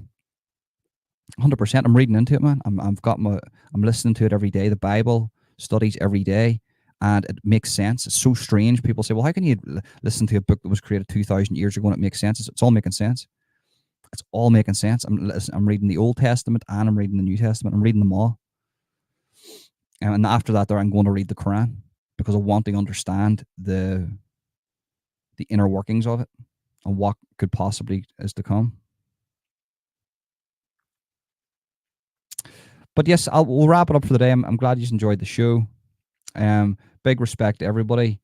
100%. I'm reading into it, man. I'm listening to it every day. The Bible studies every day, and it makes sense. It's so strange. People say, "Well, how can you listen to a book that was created 2,000 years ago and it makes sense?" It's all making sense. It's all making sense. I'm reading the Old Testament and I'm reading the New Testament. I'm reading them all. And after that, I'm going to read the Quran because I want to understand the inner workings of it and what could possibly is to come. But yes, we'll wrap it up for the day. I'm glad you enjoyed the show. Big respect to everybody.